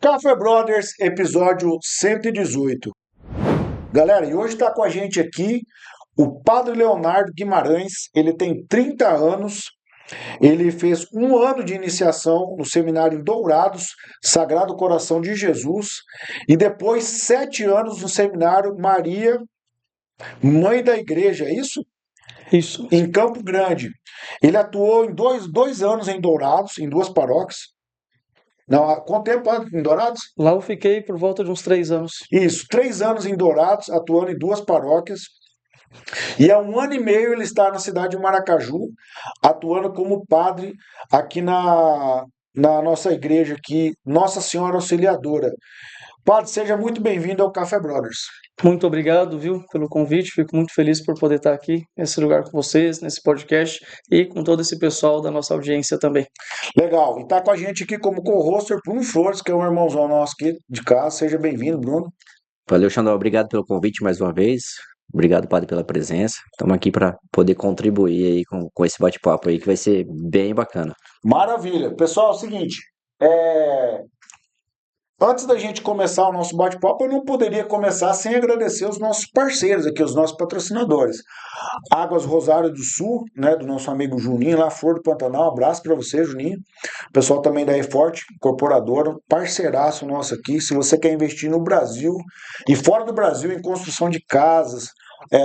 Café Brothers, episódio 118. Galera, e hoje está com a gente aqui o Padre Leonardo Guimarães. Ele tem 30 anos, ele fez um ano de iniciação no seminário em Dourados, Sagrado Coração de Jesus, e depois 7 anos no seminário Maria, Mãe da Igreja, é isso? Isso. Em Campo Grande. Ele atuou em dois anos em Dourados, em duas paróquias. Não, quanto tempo em Dourados? Lá eu fiquei por volta de uns 3 anos. Isso, 3 anos em Dourados, atuando em duas paróquias. E há 1 ano e meio ele está na cidade de Maracaju, atuando como padre aqui na nossa igreja aqui, Nossa Senhora Auxiliadora. Padre, seja muito bem-vindo ao Café Brothers. Muito obrigado, viu, pelo convite. Fico muito feliz por poder estar aqui nesse lugar com vocês, nesse podcast e com todo esse pessoal da nossa audiência também. Legal. E está com a gente aqui como co-hoster Bruno Flores, que é um irmãozão nosso aqui de casa. Seja bem-vindo, Bruno. Valeu, Xandão. Obrigado pelo convite mais uma vez. Obrigado, padre, pela presença. Estamos aqui para poder contribuir aí com esse bate-papo aí, que vai ser bem bacana. Maravilha. Pessoal, é o seguinte, antes da gente começar o nosso bate-papo, eu não poderia começar sem agradecer os nossos parceiros aqui, os nossos patrocinadores. Águas Rosário do Sul, né, do nosso amigo Juninho, lá Flor do Pantanal. Abraço para você, Juninho. Pessoal também da E-Forte, incorporadora, parceiraço nosso aqui. Se você quer investir no Brasil e fora do Brasil em construção de casas,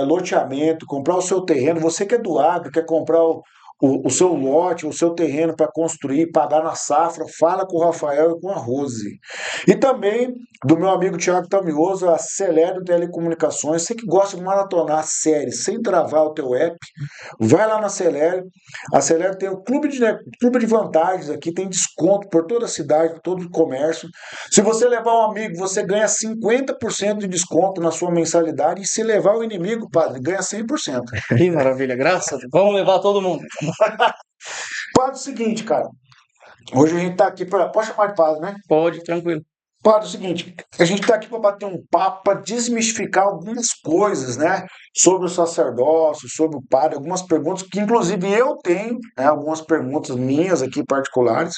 loteamento, comprar o seu terreno, você que é do agro, quer comprar o seu lote, o seu terreno para construir, pagar na safra, fala com o Rafael e com a Rose. E também do meu amigo Thiago Tamioso, a Celero Telecomunicações. Você que gosta de maratonar séries sem travar o teu app, vai lá na Celero. A Celero tem o clube de vantagens aqui, tem desconto por toda a cidade, por todo o comércio. Se você levar um amigo, você ganha 50% de desconto na sua mensalidade, e se levar o inimigo, padre, ganha 100%. Que maravilha, graças a Deus. Vamos levar todo mundo. Padre, é o seguinte, cara. Hoje a gente tá aqui para... Pode chamar de padre, né? Pode, tranquilo. Padre, é o seguinte, a gente tá aqui para bater um papo, para desmistificar algumas coisas, né? Sobre o sacerdócio, sobre o padre, algumas perguntas que inclusive eu tenho, né? Algumas perguntas minhas aqui particulares.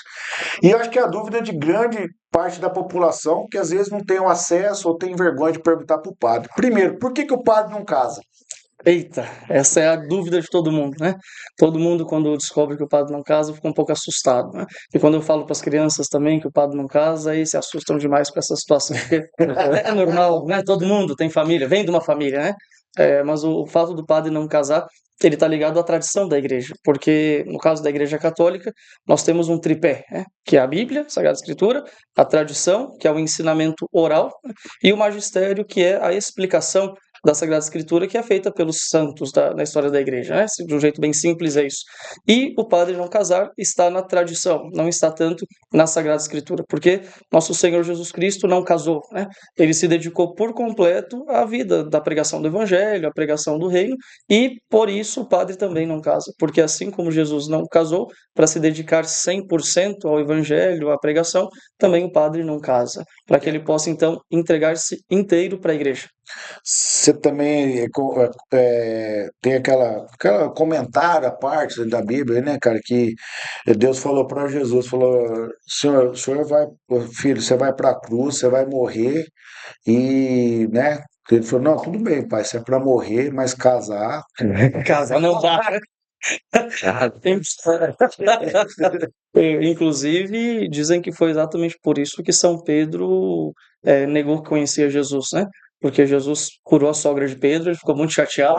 E eu acho que é a dúvida de grande parte da população, que às vezes não tem o acesso ou tem vergonha de perguntar para o padre. Primeiro, por que o padre não casa? Eita, essa é a dúvida de todo mundo, né? Todo mundo, quando descobre que o padre não casa, fica um pouco assustado, né? E quando eu falo para as crianças também que o padre não casa, aí se assustam demais com essa situação, porque é normal, né? Todo mundo tem família, vem de uma família, né? Mas o fato do padre não casar, ele está ligado à tradição da igreja, porque no caso da Igreja Católica, nós temos um tripé, né? Que é a Bíblia, a Sagrada Escritura, a tradição, que é o ensinamento oral, né? E o magistério, que é a explicação da Sagrada Escritura, que é feita pelos santos na história da igreja, né? De um jeito bem simples é isso. E o padre não casar está na tradição, não está tanto na Sagrada Escritura, porque nosso Senhor Jesus Cristo não casou, né? Ele se dedicou por completo à vida da pregação do Evangelho, à pregação do Reino, e por isso o padre também não casa, porque assim como Jesus não casou para se dedicar 100% ao Evangelho, à pregação, também o padre não casa, para que ele possa então entregar-se inteiro para a igreja. Você também tem aquela comentário à parte da Bíblia, né, cara, que Deus falou para Jesus, falou, o senhor vai, filho, você vai para a cruz, você vai morrer e, né, ele falou, não, tudo bem, pai, se é para morrer, mas casar... Casar não dá. Inclusive, dizem que foi exatamente por isso que São Pedro negou que conhecia Jesus, né? Porque Jesus curou a sogra de Pedro, ele ficou muito chateado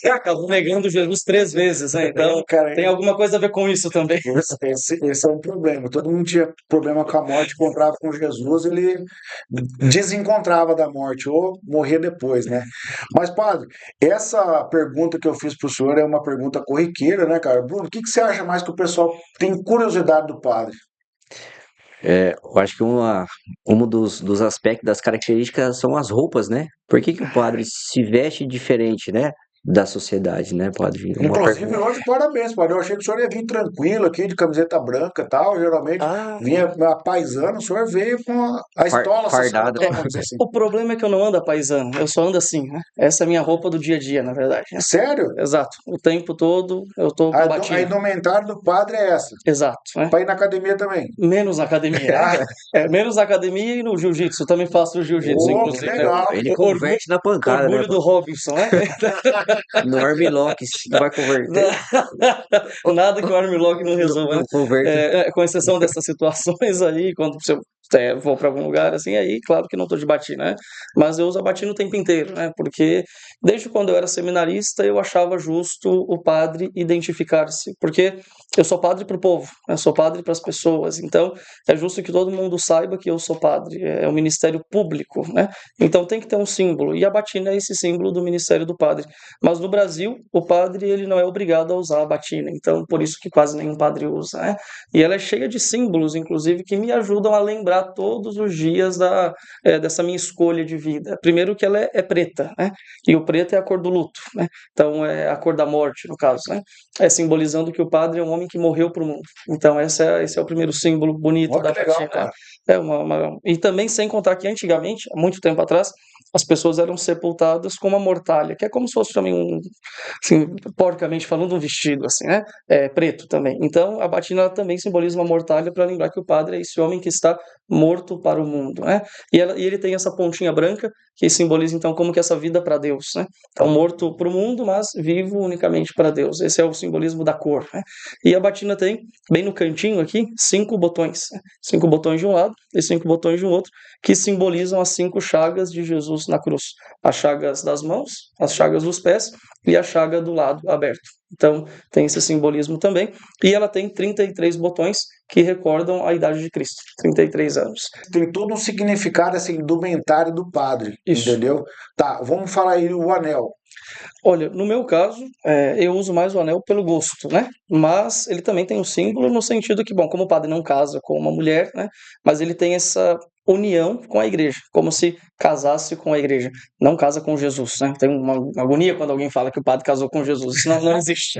e acabou negando Jesus 3 vezes, né? Então, tem alguma coisa a ver com isso também. Esse é um problema. Todo mundo tinha problema com a morte, encontrava com Jesus, ele desencontrava da morte ou morria depois, né? Mas, padre, essa pergunta que eu fiz para o senhor é uma pergunta corriqueira, né, cara? Bruno, o que você acha mais que o pessoal tem curiosidade do padre? Eu acho que um dos aspectos, das características são as roupas, né? Por que o padre se veste diferente, né? da sociedade, né, padre? Inclusive, hoje, parabéns, padre. Eu achei que o senhor ia vir tranquilo aqui, de camiseta branca e tal. Geralmente Ah, vinha a paisano, o senhor veio com a estola fardado. sacerdotal, vamos dizer assim. O problema é que eu não ando a paisano, eu só ando assim, né? Essa é a minha roupa do dia a dia, na verdade, né? Sério? Exato. O tempo todo eu tô com A batina. indumentária do padre é essa. Exato, né? Pra ir na academia também. Menos na academia, né? Menos na academia e no jiu-jitsu. Eu também faço jiu-jitsu, Oh, que inclusive, né? legal. Ele Orgulho, converte na pancada, né? orgulho do Robinson, né? No armlock, se vai converter, Nada que o Armlock não resolva, né? não converte. Com exceção dessas situações aí, quando eu vou para algum lugar assim, aí claro que não tô de batina, né? Mas eu uso a batina o tempo inteiro, né? Porque desde quando eu era seminarista eu achava justo o padre identificar-se, porque eu sou padre para o povo, eu sou padre para as pessoas, então é justo que todo mundo saiba que eu sou padre, é um ministério público, né? Então tem que ter um símbolo, e a batina é esse símbolo do ministério do padre. Mas no Brasil, o padre ele não é obrigado a usar a batina, então por isso que quase nenhum padre usa, né? E ela é cheia de símbolos, inclusive, que me ajudam a lembrar todos os dias dessa minha escolha de vida. Primeiro que ela é preta, né? E o preto é a cor do luto, né? Então é a cor da morte, no caso, né? Simbolizando que o padre é um homem que morreu para o mundo. Então esse é o primeiro símbolo bonito Olha da que legal, batina, né? cara. E também sem contar que antigamente, há muito tempo atrás, as pessoas eram sepultadas com uma mortalha, que é como se fosse também assim, porcamente falando, um vestido, assim, né? Preto também. Então, a batina ela também simboliza uma mortalha para lembrar que o padre é esse homem que está morto para o mundo, né? E ele tem essa pontinha branca que simboliza, então, como que essa vida para Deus, né? Então, morto para o mundo, mas vivo unicamente para Deus. Esse é o simbolismo da cor, né? E a batina tem, bem no cantinho aqui, 5 botões. Né? 5 botões de um lado e 5 botões de um outro, que simbolizam as 5 chagas de Jesus na cruz. As chagas das mãos, as chagas dos pés e a chaga do lado aberto. Então, tem esse simbolismo também. E ela tem 33 botões que recordam a idade de Cristo, 33 anos. Tem todo um significado essa indumentária do padre, Isso. entendeu? Tá, vamos falar aí o anel. Olha, no meu caso, eu uso mais o anel pelo gosto, né? Mas ele também tem um símbolo no sentido que, bom, como o padre não casa com uma mulher, né? Mas ele tem essa união com a igreja, como se casasse com a igreja. Não casa com Jesus, né? Tem uma agonia quando alguém fala que o padre casou com Jesus. Isso não existe.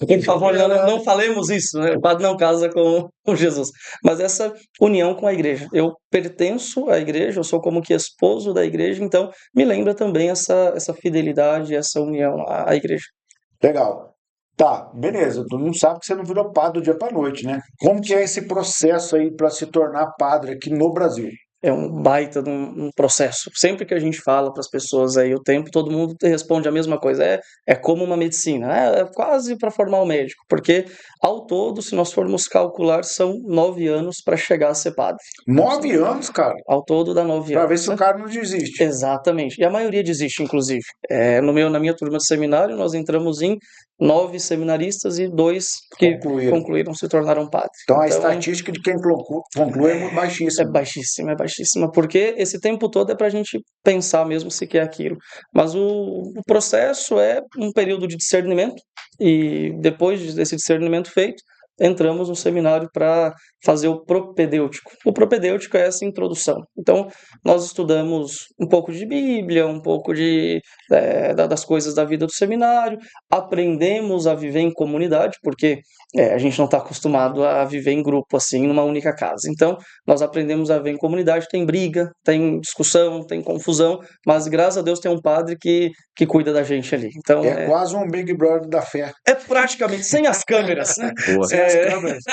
Por favor, não falemos isso, né? O padre não casa com Jesus. Mas essa união com a igreja. Eu pertenço à igreja, eu sou como que esposo da igreja, então me lembra também essa fidelidade, essa união à igreja. Legal. Tá, beleza. Tu não sabe que você não virou padre do dia para noite, né? Como que é esse processo aí para se tornar padre aqui no Brasil? É um baita de um processo. Sempre que a gente fala para as pessoas aí o tempo, todo mundo responde a mesma coisa. É como uma medicina, é quase para formar um médico, porque ao todo, se nós formos calcular, são 9 anos para chegar a ser padre. 9 anos, cara, Ao todo dá 9 para anos. ver se o cara não desiste. Exatamente. E a maioria desiste, inclusive. Na minha turma de seminário, nós entramos em 9 seminaristas e 2 que concluíram, se tornaram padres. Então a estatística de quem conclui é muito baixíssima. É baixíssima, porque esse tempo todo é para a gente pensar mesmo se quer aquilo. Mas o processo é um período de discernimento, e depois desse discernimento feito, entramos no seminário para fazer o propedêutico. O propedêutico é essa introdução. Então, nós estudamos um pouco de Bíblia, um pouco das coisas da vida do seminário, aprendemos a viver em comunidade, porque a gente não está acostumado a viver em grupo assim, numa única casa. Então, nós aprendemos a viver em comunidade, tem briga, tem discussão, tem confusão, mas graças a Deus tem um padre que cuida da gente ali. Então, É quase um Big Brother da fé. é praticamente sem as câmeras, né? Boa. Sem as câmeras.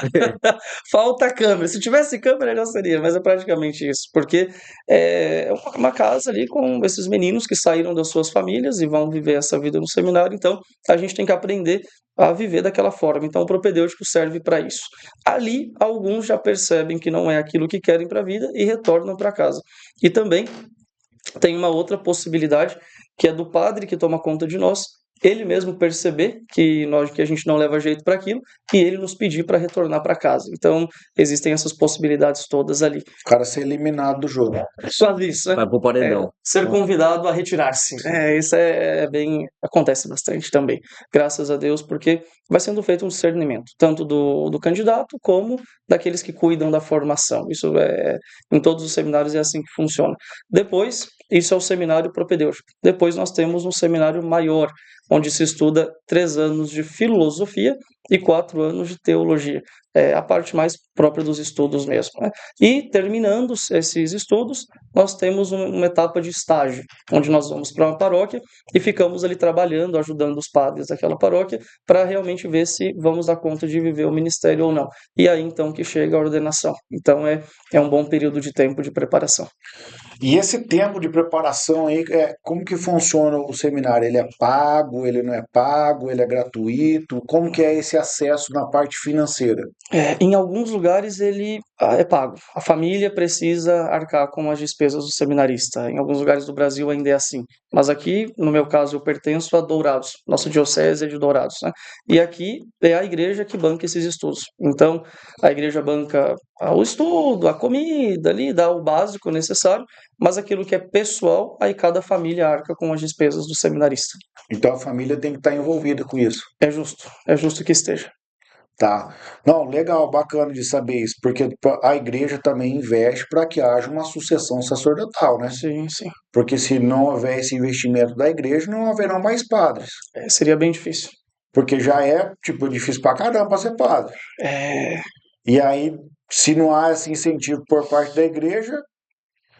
Falta câmera. Se tivesse câmera, já seria, mas é praticamente isso. Porque é uma casa ali com esses meninos que saíram das suas famílias e vão viver essa vida no seminário. Então, a gente tem que aprender a viver daquela forma. Então, o propedêutico serve para isso. Ali, alguns já percebem que não é aquilo que querem para a vida e retornam para casa. E também tem uma outra possibilidade, que é do padre que toma conta de nós, ele mesmo perceber que a gente não leva jeito para aquilo e ele nos pedir para retornar para casa. Então, existem essas possibilidades todas ali. O cara ser eliminado do jogo. Só isso, né? Vai pro paredão. Ser convidado a retirar-se. Isso acontece bastante também. Graças a Deus, porque vai sendo feito um discernimento, tanto do candidato como daqueles que cuidam da formação. Isso em todos os seminários é assim que funciona. Depois, isso é o seminário propedêutico. Depois nós temos um seminário maior, onde se estuda 3 anos de filosofia e 4 anos de teologia. É a parte mais própria dos estudos mesmo, né? E terminando esses estudos, nós temos uma etapa de estágio, onde nós vamos para uma paróquia e ficamos ali trabalhando, ajudando os padres daquela paróquia, para realmente ver se vamos dar conta de viver o ministério ou não. E aí então que chega a ordenação. Então é um bom período de tempo de preparação. E esse tempo de preparação aí, como que funciona o seminário? Ele é pago, ele não é pago, ele é gratuito? Como que é esse acesso na parte financeira? Em alguns lugares ele é pago. A família precisa arcar com as despesas do seminarista. Em alguns lugares do Brasil ainda é assim. Mas aqui, no meu caso, eu pertenço a Dourados. Nossa diocese é de Dourados, né? E aqui é a igreja que banca esses estudos. Então, a igreja banca o estudo, a comida ali, dá o básico necessário, mas aquilo que é pessoal, aí cada família arca com as despesas do seminarista. Então a família tem que estar envolvida com isso. É justo que esteja. Tá. Não, legal, bacana de saber isso, porque a igreja também investe para que haja uma sucessão sacerdotal, né? Sim, sim. Porque se não houver esse investimento da igreja, não haverão mais padres. Seria bem difícil. Porque já é, tipo, difícil pra caramba ser padre. É, E aí, se não há esse incentivo por parte da igreja,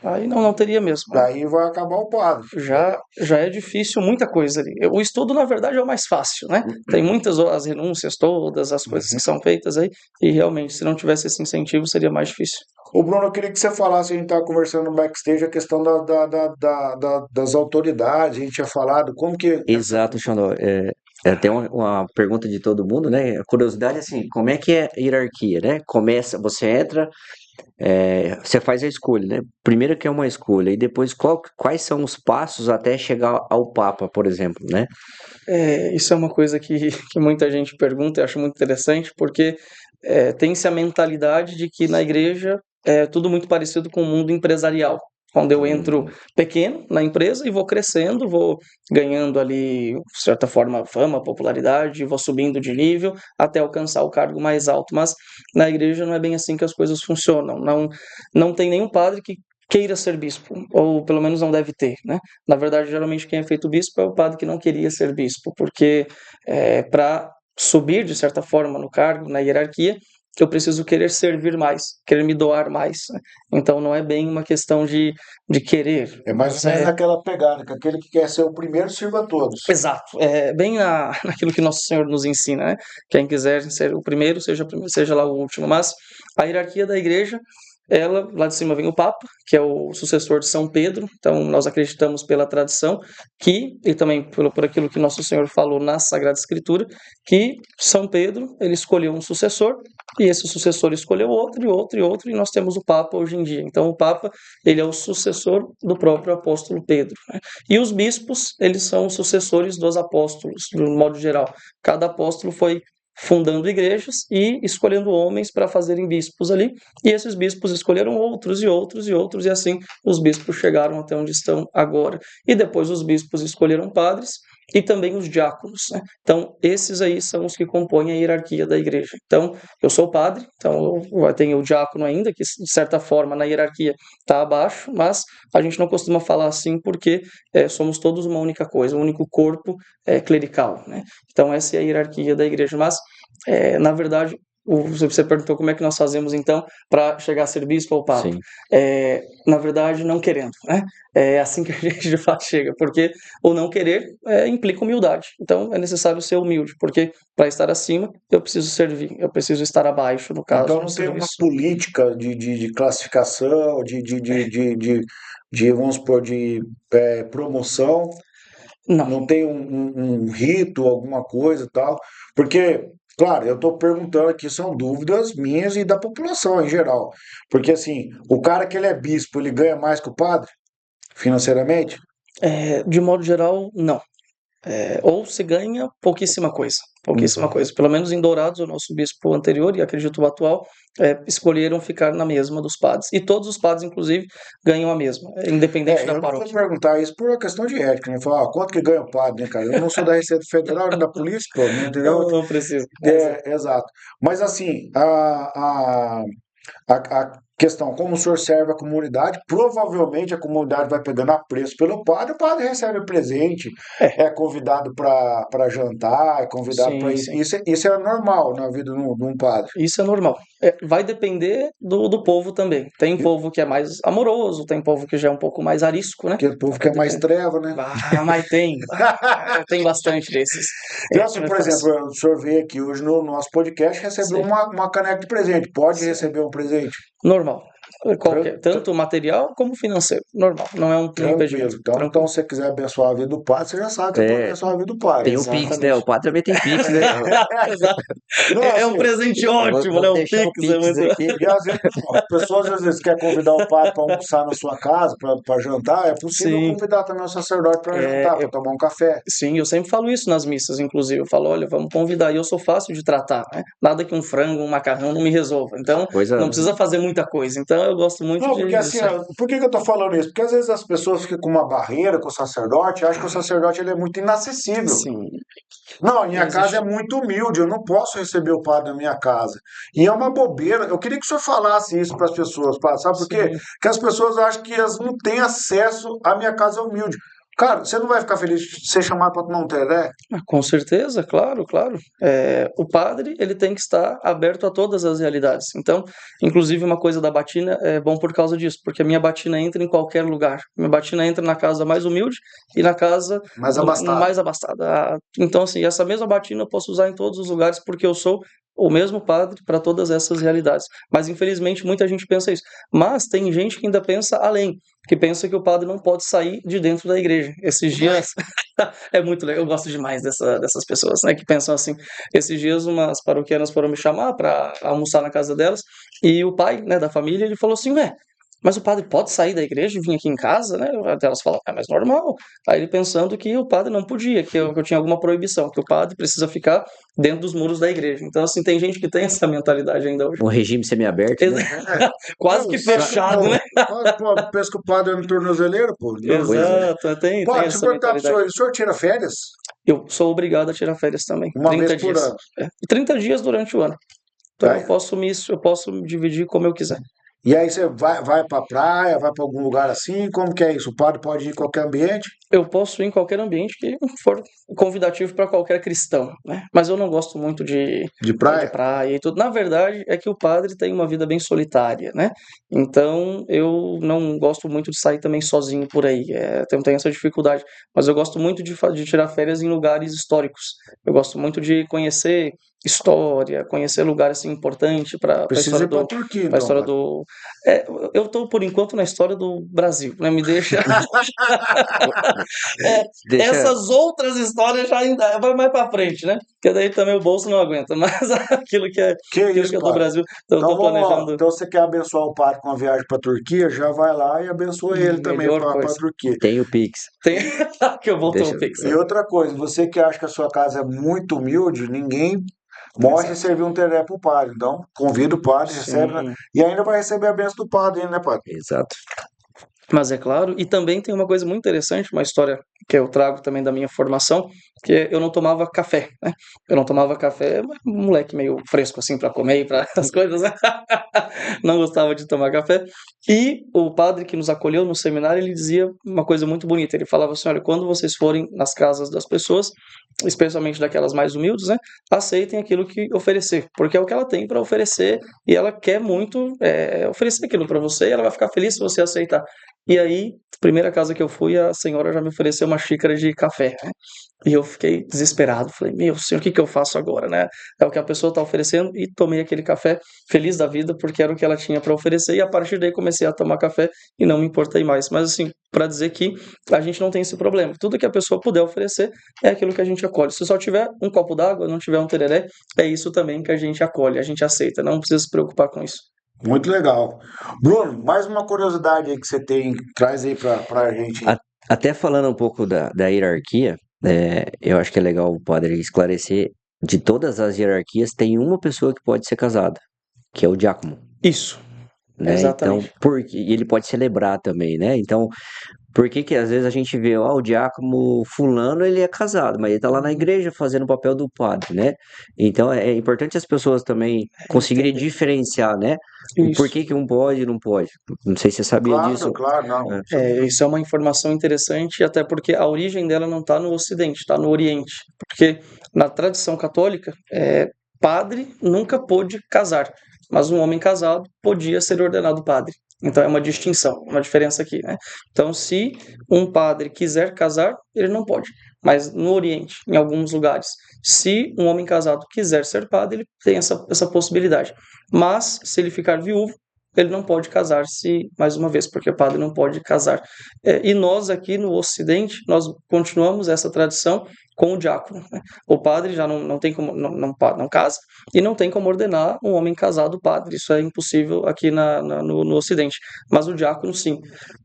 Aí não teria mesmo. daí vai acabar o padre. Já é difícil muita coisa ali. O estudo, na verdade, é o mais fácil, né? Tem muitas as renúncias todas, as coisas que são feitas aí, e realmente, se não tivesse esse incentivo, seria mais difícil. Ô Bruno, eu queria que você falasse, a gente estava conversando no backstage, a questão das autoridades, a gente tinha falado, como que... Exato, Xandó. É até uma pergunta de todo mundo, né? A curiosidade é assim, como é que é a hierarquia, né? Começa, você entra, você faz a escolha, né? Primeiro que é uma escolha, e depois quais são os passos até chegar ao Papa, por exemplo, né? Isso é uma coisa que muita gente pergunta e acho muito interessante, porque tem-se a mentalidade de que na igreja é tudo muito parecido com o mundo empresarial. Quando eu entro pequeno na empresa e vou crescendo, vou ganhando ali, de certa forma, fama, popularidade, vou subindo de nível até alcançar o cargo mais alto. Mas na igreja não é bem assim que as coisas funcionam. Não tem nenhum padre que queira ser bispo, ou pelo menos não deve ter, né? Na verdade, geralmente quem é feito bispo é o padre que não queria ser bispo, porque para subir, de certa forma, no cargo, na hierarquia, eu preciso querer servir mais, querer me doar mais, né? Então não é bem uma questão de querer. É mais ou menos naquela pegada, que aquele que quer ser o primeiro sirva a todos. Exato, é bem naquilo que Nosso Senhor nos ensina, né? Quem quiser ser o primeiro, seja lá o último. Mas a hierarquia da igreja, ela, lá de cima vem o Papa, que é o sucessor de São Pedro. Então nós acreditamos pela tradição e também por aquilo que Nosso Senhor falou na Sagrada Escritura, que São Pedro, ele escolheu um sucessor, e esse sucessor escolheu outro, e outro, e outro, e nós temos o Papa hoje em dia. Então o Papa, ele é o sucessor do próprio apóstolo Pedro, né? E os bispos, eles são os sucessores dos apóstolos, de um modo geral. Cada apóstolo foi fundando igrejas e escolhendo homens para fazerem bispos ali, e esses bispos escolheram outros e outros e outros, e assim os bispos chegaram até onde estão agora. E depois os bispos escolheram padres e também os diáconos, né? Então esses aí são os que compõem a hierarquia da igreja. Então eu sou padre, então eu tenho o diácono ainda, que de certa forma na hierarquia está abaixo, mas a gente não costuma falar assim porque somos todos uma única coisa, um único corpo clerical, né? Então essa é a hierarquia da igreja, mas na verdade você perguntou como é que nós fazemos então para chegar a ser bispo ou papa. Sim. Na verdade, não querendo, né? É assim que a gente de fato chega, porque o não querer implica humildade. Então é necessário ser humilde, porque para estar acima eu preciso servir, eu preciso estar abaixo, no caso. Então não tem uma política de classificação, vamos supor, de promoção. Não. Não tem um rito, alguma coisa e tal. Porque, claro, eu estou perguntando aqui, são dúvidas minhas e da população em geral. Porque, assim, o cara que ele é bispo, ele ganha mais que o padre, financeiramente? De modo geral, não. Ou se ganha pouquíssima coisa. Pouquíssima coisa. Pelo menos em Dourados, o nosso bispo anterior, e acredito o atual, escolheram ficar na mesma dos padres. E todos os padres, inclusive, ganham a mesma, independente da Eu não paróquia. vou perguntar isso por uma questão de ética, né? Falar, quanto que ganha o padre, né, cara? Eu não sou da Receita Federal, nem da polícia, pô, entendeu? Não precisa. Exato. Mas assim, a questão, como o senhor serve a comunidade, provavelmente a comunidade vai pegando apreço pelo padre, o padre recebe presente, É, é convidado para jantar, é convidado para sim, isso. sim. Isso é normal na vida de um padre. Isso é normal. Vai depender do povo também. Tem povo que é mais amoroso, tem povo que já é um pouco mais arisco, né? Aquele povo que Vai é mais depender. treva, né? Mas tem. Tem bastante desses. Então, assim, Vai por ficar assim. exemplo, o senhor veio aqui hoje no nosso podcast, recebeu Sim, uma caneca de presente. Pode sim. receber um presente? Normal. Tran- Qualquer, tanto material como financeiro. Normal. Não é um impedimento. Tranquilo. Então, Tranquilo. se você quiser abençoar a vida do padre, você já sabe que você pode É, abençoar a vida do padre. tem o Pix, né? O Exatamente. padre também tem Pix, né? Exato. Não, É um assim, presente ótimo, né? Vou O deixar o Pix é Pix muito. aqui. e às vezes, as pessoas às vezes querem convidar o padre para almoçar na sua casa, para jantar, é possível Sim. convidar também o sacerdote para jantar, É, para tomar um café. Sim, eu sempre falo isso nas missas, inclusive. Eu falo, olha, vamos convidar. E eu sou fácil de tratar, né? Nada que um frango, um macarrão não me resolva. Então, Coisa. não precisa fazer muita coisa. Então, eu gosto muito Não, porque assim, disso aí. por que que eu tô falando isso? Porque às vezes as pessoas ficam com uma barreira com o sacerdote, acham que o sacerdote ele é muito inacessível. Sim, Não, a minha casa é existe. muito humilde, eu não posso receber o padre na minha casa. E é uma bobeira. Eu queria que o senhor falasse isso para as pessoas, padre, sabe por quê? Sim. Porque as pessoas acham que elas não têm acesso à minha casa humilde. Cara, você não vai ficar feliz de ser chamado para tomar um teré? Com certeza, claro, claro. O padre, ele tem que estar aberto a todas as realidades. Então, inclusive, uma coisa da batina é bom por causa disso, porque a minha batina entra em qualquer lugar. Minha batina entra na casa mais humilde e na casa Mais abastado. mais abastada. Então, assim, essa mesma batina eu posso usar em todos os lugares, porque eu sou o mesmo padre para todas essas realidades. Mas, infelizmente, muita gente pensa isso. Mas tem gente que ainda pensa além, que pensa que o padre não pode sair de dentro da igreja. Esses dias. É muito legal, eu gosto demais dessas pessoas, né, que pensam assim. Esses dias umas paroquianas foram me chamar para almoçar na casa delas, e o pai, né, da família, ele falou assim, ué, mas o padre pode sair da igreja e vir aqui em casa, né? Até elas falam, é mais normal. Aí ele pensando que o padre não podia, que eu tinha alguma proibição, que o padre precisa ficar dentro dos muros da igreja. Então, assim, tem gente que tem essa mentalidade ainda hoje. Um regime semiaberto, né? Quase que fechado, né? Pô, pensa que o padre é no tornozeleiro, pô. Deus Pois é. Exato, tem Padre, deixa eu essa perguntar pro mentalidade. senhor, o senhor tira férias? Eu sou obrigado a tirar férias também, Uma vez 30 por dias. ano. 30 dias durante o ano. Então Tá? eu posso dividir como eu quiser. E aí você vai pra praia, vai pra algum lugar assim? Como que é isso? O padre pode ir em qualquer ambiente? Eu posso ir em qualquer ambiente que for convidativo para qualquer cristão, né? Mas eu não gosto muito De de praia? praia e tudo. Na verdade, é que o padre tem uma vida bem solitária, né? Então, eu não gosto muito de sair também sozinho por aí. Tenho essa dificuldade. Mas eu gosto muito de tirar férias em lugares históricos. Eu gosto muito de conhecer história, conhecer lugares assim, importantes para a Precisa história ir pra do. Turquia, Para a então, história padre. do. Eu estou, por enquanto, na história do Brasil, né? Me deixa. É, Deixa. essas outras histórias já ainda vai mais pra frente, né? Porque daí também o bolso não aguenta. Mas Que aquilo isso, que é do padre? Brasil, então eu Então tô vamos lá. planejando Então você quer abençoar o padre com a viagem pra Turquia? Já vai lá e abençoa ele também melhor pra coisa. Turquia. Tem o Pix. Tem que eu vou ter Deixa. um Pix. E outra coisa, você que acha que a sua casa é muito humilde, ninguém morre sem Exato. servir um teré pro padre. Então, convida o padre, recebe, Sim. e ainda vai receber a bênção do padre, né, padre? Exato. Mas é claro, e também tem uma coisa muito interessante, uma história que eu trago também da minha formação, que eu não tomava café, né? Eu não tomava café, um moleque meio fresco assim para comer e para as coisas, né? Não gostava de tomar café. E o padre que nos acolheu no seminário, ele dizia uma coisa muito bonita. Ele falava assim: olha, quando vocês forem nas casas das pessoas, especialmente daquelas mais humildes, né? Aceitem aquilo que oferecer, porque é o que ela tem para oferecer e ela quer muito oferecer aquilo para você e ela vai ficar feliz se você aceitar. E aí, primeira casa que eu fui, a senhora já me ofereceu uma xícara de café, né? E eu fiquei desesperado. Falei, meu senhor, o que que eu faço agora, né? É o que a pessoa está oferecendo. E tomei aquele café feliz da vida, porque era o que ela tinha para oferecer. E a partir daí comecei a tomar café e não me importei mais. Mas assim, para dizer que a gente não tem esse problema. Tudo que a pessoa puder oferecer é aquilo que a gente acolhe. Se só tiver um copo d'água, não tiver um tereré, é isso também que a gente acolhe, a gente aceita. Não precisa se preocupar com isso. Muito legal. Bruno, mais uma curiosidade aí que você tem, traz aí pra gente. A- Até falando um pouco da hierarquia, eu acho que é legal o padre esclarecer. De todas as hierarquias, tem uma pessoa que pode ser casada, que é o diácono, Isso, né? Então, exatamente. porque e ele pode celebrar também, né? Então, Por que que às vezes a gente vê, ó, o diácono fulano, ele é casado, mas ele tá lá na igreja fazendo o papel do padre, né? Então é importante as pessoas também conseguirem Entender. diferenciar, né? O Isso. porquê que um pode e não pode. Não sei se você sabia Claro, disso. claro, não. É. Isso é uma informação interessante, até porque a origem dela não está no Ocidente, está no Oriente. Porque na tradição católica, padre nunca pôde casar, mas um homem casado podia ser ordenado padre. Então é uma distinção, uma diferença aqui, né? Então, se um padre quiser casar, ele não pode. Mas no Oriente, em alguns lugares, se um homem casado quiser ser padre, ele tem essa possibilidade. Mas, se ele ficar viúvo, ele não pode casar-se mais uma vez, porque o padre não pode casar. E nós aqui no Ocidente, nós continuamos essa tradição com o diácono, né? O padre já não tem como, não casa, e não tem como ordenar um homem casado padre, isso é impossível aqui no Ocidente, mas o diácono sim,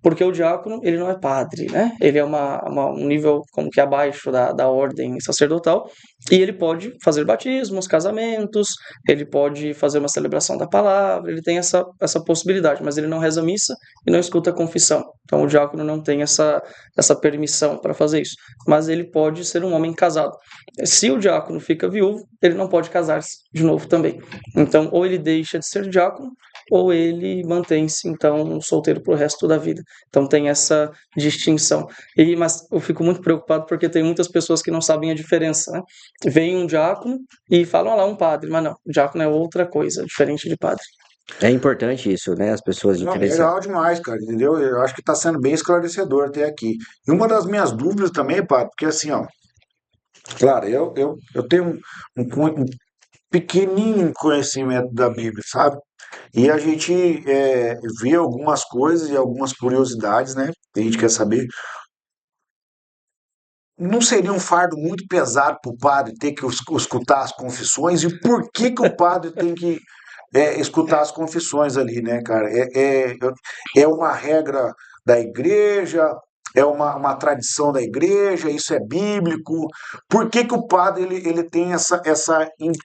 porque o diácono ele não é padre, né? Ele é um nível como que abaixo da ordem sacerdotal, e ele pode fazer batismos, casamentos, ele pode fazer uma celebração da palavra, ele tem essa possibilidade, mas ele não reza missa e não escuta a confissão. Então o diácono não tem essa permissão para fazer isso, mas ele pode ser um homem casado. Se o diácono fica viúvo, ele não pode casar-se de novo também. Então ou ele deixa de ser diácono, ou ele mantém-se então solteiro para o resto da vida. Então tem essa distinção. Mas eu fico muito preocupado porque tem muitas pessoas que não sabem a diferença, né? Vem um diácono e falam, lá, um padre, mas não, diácono é outra coisa, diferente de padre. É importante isso, né? As pessoas Não, diferenciar. legal demais, cara, entendeu? Eu acho que está sendo bem esclarecedor até aqui. E uma das minhas dúvidas também, padre, porque assim, ó, claro, eu tenho um pequenininho conhecimento da Bíblia, sabe? E a gente vê algumas coisas e algumas curiosidades, né? Que a gente quer saber. Não seria um fardo muito pesado para o padre ter que escutar as confissões? E por que que o padre tem que escutar as confissões ali, né, cara? É uma regra da igreja, é uma tradição da igreja, isso é bíblico. Por que que o padre ele tem essa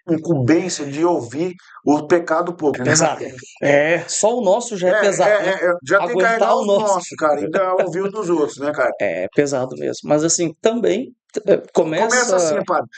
incumbência de ouvir o pecado pouco, né? Pesado. Só o nosso já é pesado, né? Já tem que Aguentar carregar o os nosso nossos, cara, ainda ouvir os dos outros, né, cara? é pesado mesmo. Mas assim, também Começa assim, começa. padre.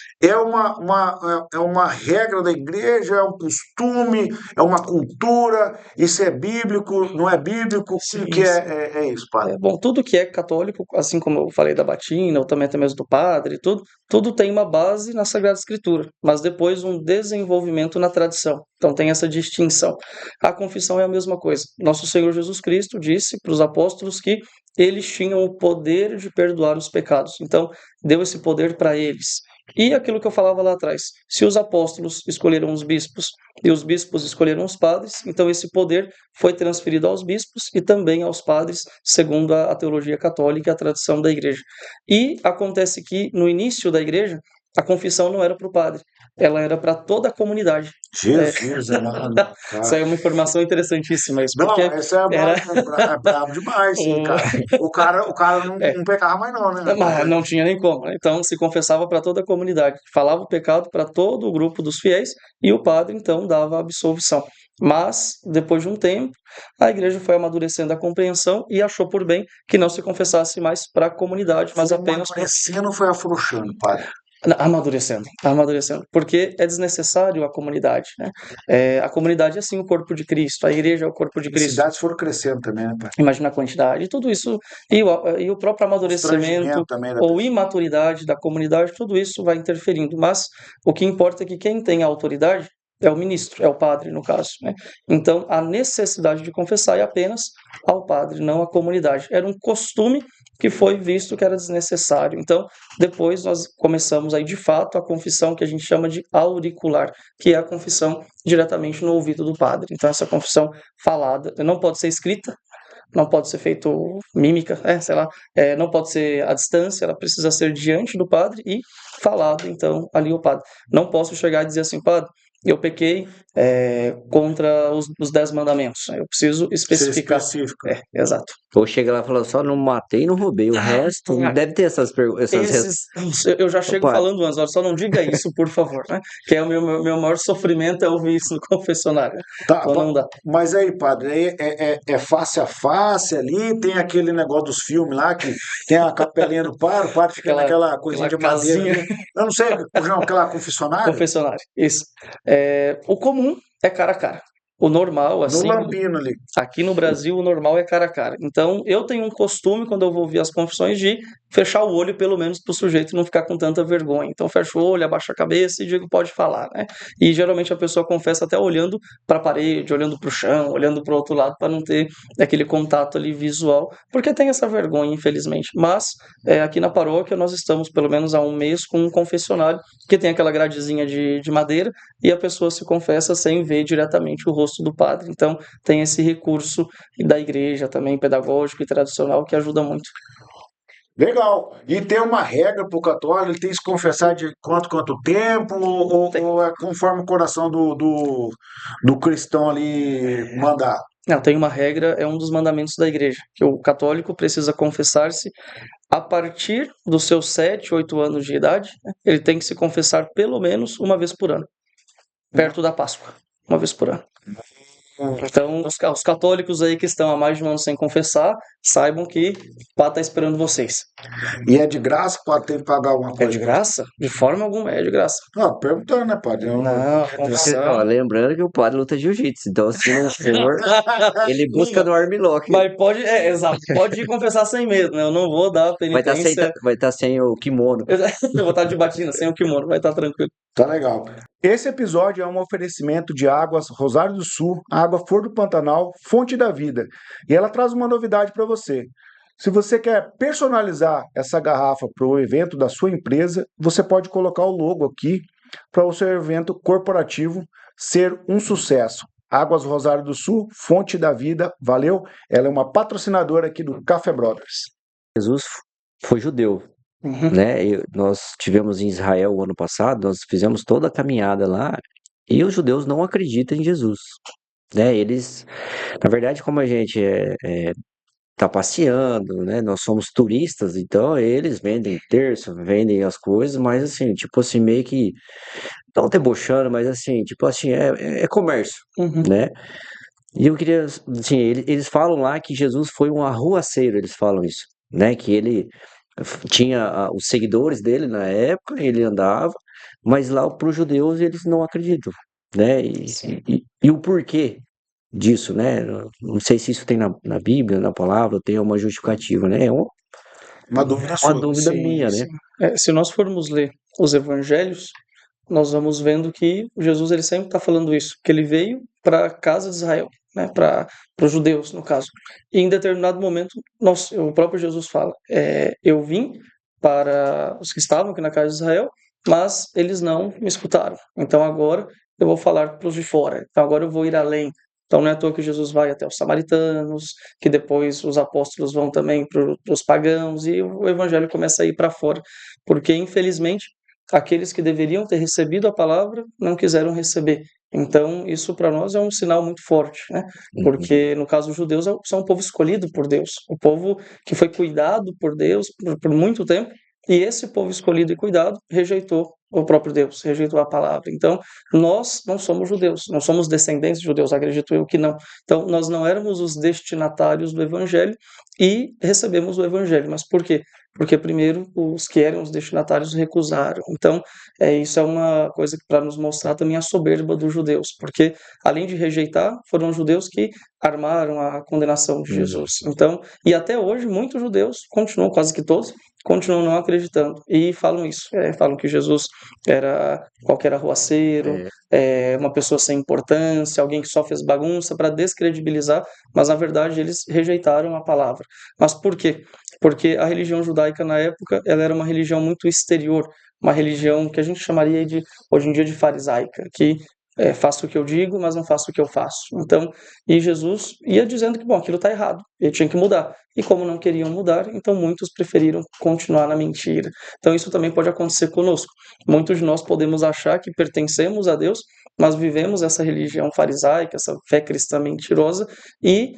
É uma regra da igreja, é um costume, é uma cultura. Isso é bíblico, não é bíblico? Como que Sim, sim. é isso, padre? Bom, tudo que é católico, assim como eu falei da batina, ou também até mesmo do padre, tudo tem uma base na Sagrada Escritura, mas depois um desenvolvimento na tradição. Então tem essa distinção. A confissão é a mesma coisa. Nosso Senhor Jesus Cristo disse para os apóstolos que eles tinham o poder de perdoar os pecados. Então, deu esse poder para eles. E aquilo que eu falava lá atrás, se os apóstolos escolheram os bispos e os bispos escolheram os padres, então esse poder foi transferido aos bispos e também aos padres, segundo a teologia católica e a tradição da igreja. E acontece que no início da igreja, a confissão não era para o padre, ela era para toda a comunidade. É, Jesus amado, isso cara. aí é uma informação interessantíssima, isso, Não, porque esse é era brabo demais, sim, o, cara. O cara não, é, não pecava mais não, né, rapaz? mas não tinha nem como, né? Então se confessava para toda a comunidade, falava o pecado para todo o grupo dos fiéis e o padre então dava a absolvição. Mas depois de um tempo, a igreja foi amadurecendo a compreensão e achou por bem que não se confessasse mais para a comunidade, mas Foi apenas para amadurecendo, foi afrouxando, padre. amadurecendo, porque é desnecessário a comunidade, né? A comunidade é assim o corpo de Cristo, a igreja é o corpo de As Cristo. cidades foram crescendo também, né, padre? Imagina a quantidade, tudo isso, e o próprio amadurecimento Constrangimento também da ou pessoa. imaturidade da comunidade, tudo isso vai interferindo. Mas o que importa é que quem tem a autoridade é o ministro, é o padre, no caso, né? Então, a necessidade de confessar é apenas ao padre, não à comunidade. Era um costume que foi visto que era desnecessário. Então, depois nós começamos aí, de fato, a confissão que a gente chama de auricular, que é a confissão diretamente no ouvido do padre. Então, essa confissão falada não pode ser escrita, não pode ser feito mímica, sei lá, não pode ser à distância, ela precisa ser diante do padre e falado, então, ali o padre. Não posso chegar e dizer assim, padre, eu pequei contra os 10 mandamentos. Eu preciso Ser especificar. específico. Exato. Ou chega lá e fala, só não matei e não roubei. O resto, deve ter essas perguntas. Eu já chego Opa. falando antes, olha, só não diga isso, por favor, né? Que é o meu maior sofrimento é ouvir isso no confessionário. Tá, Então não dá. mas aí, padre, aí é face a face ali, tem aquele negócio dos filmes lá, que tem a capelinha do padre, o padre fica naquela coisinha de madeira casinha. ali. Eu não sei, João, aquela confessionária? Confessionário, isso. O comum é cara a cara. O normal, No assim, lampino ali. aqui no Brasil, o normal é cara a cara. Então, eu tenho um costume, quando eu vou ouvir as confissões, de fechar o olho, pelo menos, para o sujeito não ficar com tanta vergonha. Então, fecho o olho, abaixo a cabeça e digo, pode falar, né? E, geralmente, a pessoa confessa até olhando para a parede, olhando para o chão, olhando para o outro lado, para não ter aquele contato ali visual, porque tem essa vergonha, infelizmente. Mas, aqui na paróquia, nós estamos, pelo menos há um mês, com um confessionário que tem aquela gradezinha de madeira e a pessoa se confessa sem ver diretamente o rosto do padre. Então, tem esse recurso da igreja também, pedagógico e tradicional, que ajuda muito. Legal. E tem uma regra para o católico, ele tem que se confessar de quanto tempo, ou é conforme o coração do cristão ali mandar? Não, tem uma regra, é um dos mandamentos da igreja, que o católico precisa confessar-se a partir dos seus 7, 8 anos de idade, né? Ele tem que se confessar pelo menos uma vez por ano, perto da Páscoa, uma vez por ano. Então, os católicos aí que estão há mais de um ano sem confessar, saibam que o Pá está esperando vocês. E é de graça, pode ter que pagar alguma É coisa? de graça? De forma alguma é de graça. Não, perguntando, né, padre? Não, Ó, confissão. lembrando que o padre luta jiu-jitsu, então se não for, ele busca no armlock. Mas pode, exato, pode ir confessar sem medo, né? Eu não vou dar penitência. Vai tá sem o kimono. Eu vou estar de batina, sem o kimono, vai estar tranquilo. Tá legal. Esse episódio é um oferecimento de Águas Rosário do Sul, Água Flor do Pantanal, Fonte da Vida. E ela traz uma novidade para você. Se você quer personalizar essa garrafa para o evento da sua empresa, você pode colocar o logo aqui para o seu evento corporativo ser um sucesso. Águas Rosário do Sul, Fonte da Vida, valeu? Ela é uma patrocinadora aqui do Café Brothers. Jesus foi judeu, Uhum. né? Nós tivemos em Israel o ano passado, nós fizemos toda a caminhada lá e os judeus não acreditam em Jesus, né? Eles, na verdade, como a gente tá passeando, né? Nós somos turistas, então eles vendem terço, vendem as coisas, mas assim, tipo assim, meio que não debochando, mas assim, tipo assim, é comércio, Uhum. né? E eu queria, assim, eles falam lá que Jesus foi um arruaceiro, eles falam isso, né? Que ele tinha os seguidores dele na época, ele andava, mas lá para os judeus eles não acreditam, né? E o porquê disso, né? Não sei se isso tem na Bíblia, na palavra, tem uma justificativa, né? É Uma dúvida uma sua. dúvida Sim, minha, né? sim. Se nós formos ler os evangelhos, nós vamos vendo que Jesus ele sempre está falando isso, que ele veio para a casa de Israel, né, para os judeus, no caso. E em determinado momento, o próprio Jesus fala, eu vim para os que estavam aqui na casa de Israel, mas eles não me escutaram. Então agora eu vou falar para os de fora. Então agora eu vou ir além. Então não é à toa que Jesus vai até os samaritanos, que depois os apóstolos vão também para os pagãos, e o evangelho começa a ir para fora. Porque, infelizmente, aqueles que deveriam ter recebido a palavra não quiseram receber. Então, isso para nós é um sinal muito forte, né? Porque, no caso, os judeus são um povo escolhido por Deus, o povo que foi cuidado por Deus por muito tempo, e esse povo escolhido e cuidado rejeitou o próprio Deus, rejeitou a palavra. Então, nós não somos judeus, não somos descendentes de judeus, acredito eu que não. Então, nós não éramos os destinatários do evangelho e recebemos o evangelho. Mas por quê? Porque primeiro os que eram os destinatários recusaram. Então, isso é uma coisa para nos mostrar também a soberba dos judeus, porque além de rejeitar, foram os judeus que armaram a condenação de Jesus. Então, e até hoje muitos judeus continuam, quase que todos, continuam não acreditando e falam isso, falam que Jesus era qualquer arruaceiro, uma pessoa sem importância, alguém que só fez bagunça para descredibilizar, mas na verdade eles rejeitaram a palavra. Mas por quê? Porque a religião judaica na época ela era uma religião muito exterior, uma religião que a gente chamaria hoje em dia de farisaica, que faço o que eu digo, mas não faço o que eu faço. Então, e Jesus ia dizendo que, bom, aquilo está errado, ele tinha que mudar. E como não queriam mudar, então muitos preferiram continuar na mentira. Então isso também pode acontecer conosco. Muitos de nós podemos achar que pertencemos a Deus, Nós vivemos essa religião farisaica, essa fé cristã mentirosa, e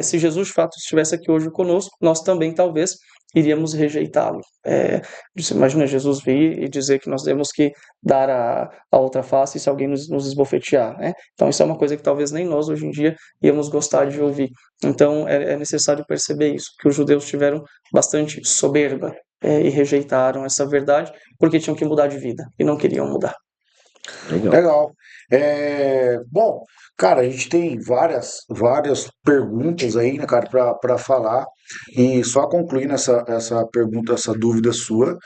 se Jesus de fato estivesse aqui hoje conosco, nós também talvez iríamos rejeitá-lo. Você imagina Jesus vir e dizer que nós temos que dar a outra face se alguém nos esbofetear, né? Então isso é uma coisa que talvez nem nós hoje em dia íamos gostar de ouvir. Então é necessário perceber isso, que os judeus tiveram bastante soberba e rejeitaram essa verdade porque tinham que mudar de vida e não queriam mudar. Legal. Legal. Bom, cara, a gente tem várias perguntas aí, né, cara, para falar. E só concluindo essa pergunta, essa dúvida sua,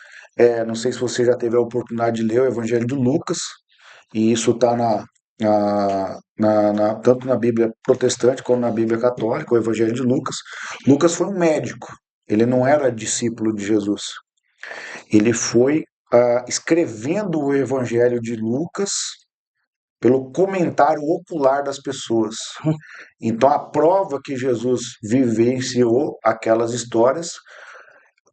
não sei se você já teve a oportunidade de ler o Evangelho de Lucas, e isso está tanto na Bíblia protestante como na Bíblia católica, o Evangelho de Lucas. Lucas foi um médico, ele não era discípulo de Jesus. Ele foi escrevendo o Evangelho de Lucas pelo comentário ocular das pessoas. Então, a prova que Jesus vivenciou aquelas histórias,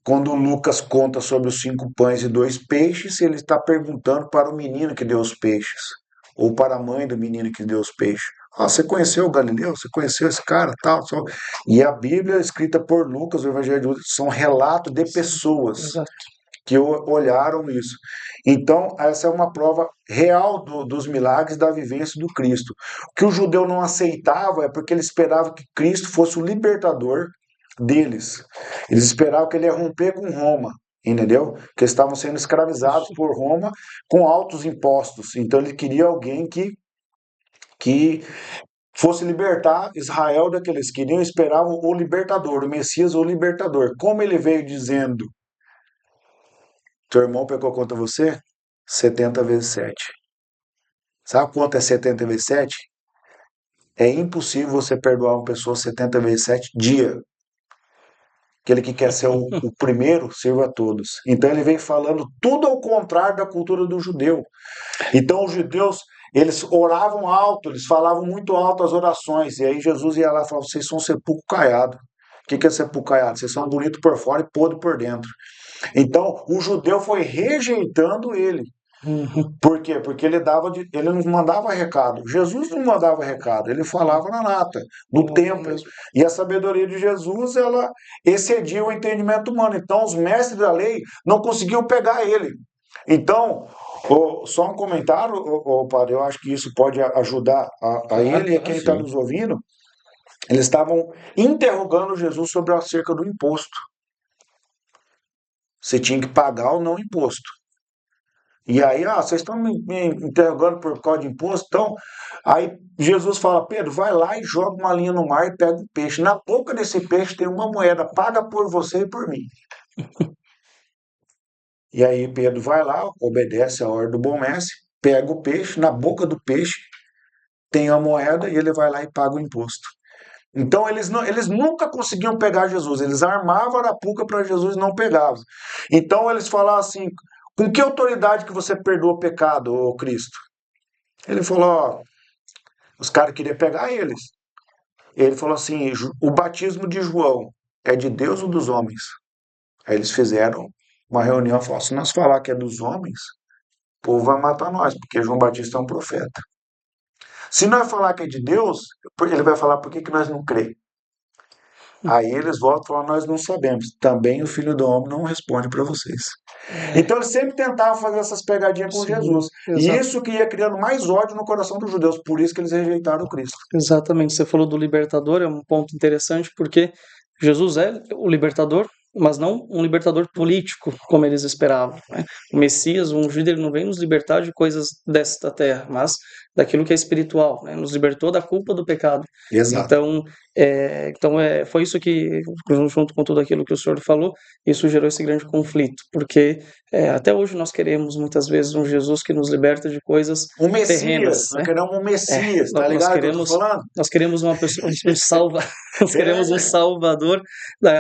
quando Lucas conta sobre os 5 pães e 2 peixes, ele está perguntando para o menino que deu os peixes, ou para a mãe do menino que deu os peixes. Você conheceu o Galileu? Você conheceu esse cara? Tal. E a Bíblia, escrita por Lucas, o Evangelho de Lucas, são relatos de pessoas Exato. que olharam isso. Então, essa é uma prova real dos milagres da vivência do Cristo. O que o judeu não aceitava é porque ele esperava que Cristo fosse o libertador deles. Eles esperavam que ele ia romper com Roma, entendeu? Que eles estavam sendo escravizados por Roma com altos impostos. Então, ele queria alguém que fosse libertar Israel daqueles que queriam, esperavam o libertador, o Messias, o libertador. Como ele veio dizendo: teu irmão pecou contra você? 70 vezes 7. Sabe quanto é 70 vezes 7? É impossível você perdoar uma pessoa 70 vezes 7 dia. Aquele que quer ser o primeiro, sirva a todos. Então ele vem falando tudo ao contrário da cultura do judeu. Então os judeus, eles oravam alto, eles falavam muito alto as orações. E aí Jesus ia lá e falava: vocês são sepulcro caiado. O que é sepulcro caiado? Vocês são bonitos por fora e podre por dentro. Então, o judeu foi rejeitando ele. Por quê? Porque ele não mandava recado. Jesus não mandava recado, ele falava na lata, no templo. E a sabedoria de Jesus, ela excedia o entendimento humano. Então, os mestres da lei não conseguiam pegar ele. Então, só um comentário, padre, eu acho que isso pode ajudar a ele e a quem está nos ouvindo. Eles estavam interrogando Jesus sobre acerca do imposto. Você tinha que pagar ou não imposto. E aí, vocês estão me interrogando por causa de imposto? Então, aí Jesus fala: Pedro, vai lá e joga uma linha no mar e pega um peixe. Na boca desse peixe tem uma moeda, paga por você e por mim. E aí Pedro vai lá, obedece a ordem do bom mestre, pega o peixe, na boca do peixe tem a moeda e ele vai lá e paga o imposto. Então eles nunca conseguiam pegar Jesus, eles armavam a arapuca para Jesus e não pegavam. Então eles falavam assim: com que autoridade que você perdoa o pecado, ô Cristo? Ele falou: os caras queriam pegar eles. Ele falou assim: o batismo de João é de Deus ou dos homens? Aí eles fizeram uma reunião e falaram: se nós falar que é dos homens, o povo vai matar nós, porque João Batista é um profeta. Se nós falar que é de Deus, ele vai falar: por que nós não cremos? Aí eles voltam e falam: nós não sabemos. Também o Filho do Homem não responde para vocês. Então eles sempre tentavam fazer essas pegadinhas com Jesus. E isso que ia criando mais ódio no coração dos judeus. Por isso que eles rejeitaram o Cristo. Exatamente. Você falou do libertador, é um ponto interessante, porque Jesus é o libertador, mas não um libertador político, como eles esperavam, né? O Messias, o ungido, ele não vem nos libertar de coisas desta terra, mas daquilo que é espiritual, né? Nos libertou da culpa do pecado. Exato. Então, foi isso que, junto com tudo aquilo que o senhor falou, isso gerou esse grande conflito, porque até hoje nós queremos muitas vezes um Jesus que nos liberta de coisas Um Messias, terrenas, nós né? queremos um Messias, tá ligado? Nós queremos uma pessoa, nós queremos um Salvador,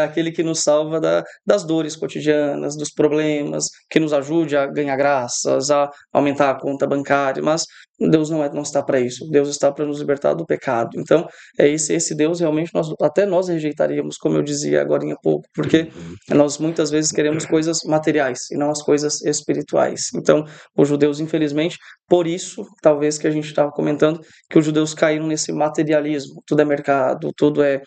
aquele que nos salva das dores cotidianas, dos problemas, que nos ajude a ganhar graças, a aumentar a conta bancária, mas Deus não está para isso. Deus está para nos libertar do pecado. Então, esse Deus realmente até nós rejeitaríamos, como eu dizia agora há pouco, porque nós muitas vezes queremos coisas materiais e não as coisas espirituais. Então, os judeus, infelizmente, Por isso, talvez que a gente estava comentando, que os judeus caíram nesse materialismo. Tudo é mercado, tudo é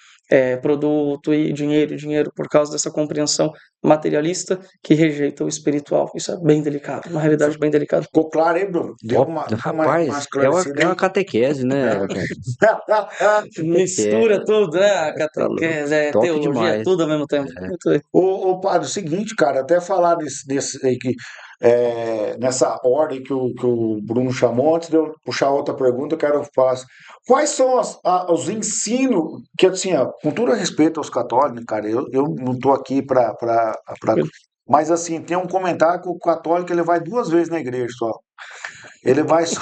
produto e dinheiro, por causa dessa compreensão materialista que rejeita o espiritual. Isso é bem delicado, uma realidade bem delicada. Ficou claro aí, Bruno? Deu Ó, uma rapaz, esclarecida é uma aí. catequese, né, cara? Mistura tudo, né? A Tá louco. catequese, Top teologia, demais. tudo ao mesmo tempo. Muito bem. Ô, padre, o seguinte, cara, até falar desse aí que nessa ordem que o Bruno chamou, antes de eu puxar outra pergunta, eu quero falar assim, quais são os ensinos que, assim, ó, com todo respeito aos católicos, cara, eu não tô aqui mas assim, tem um comentário que o católico ele vai 2 vezes na igreja só. Ele vai só.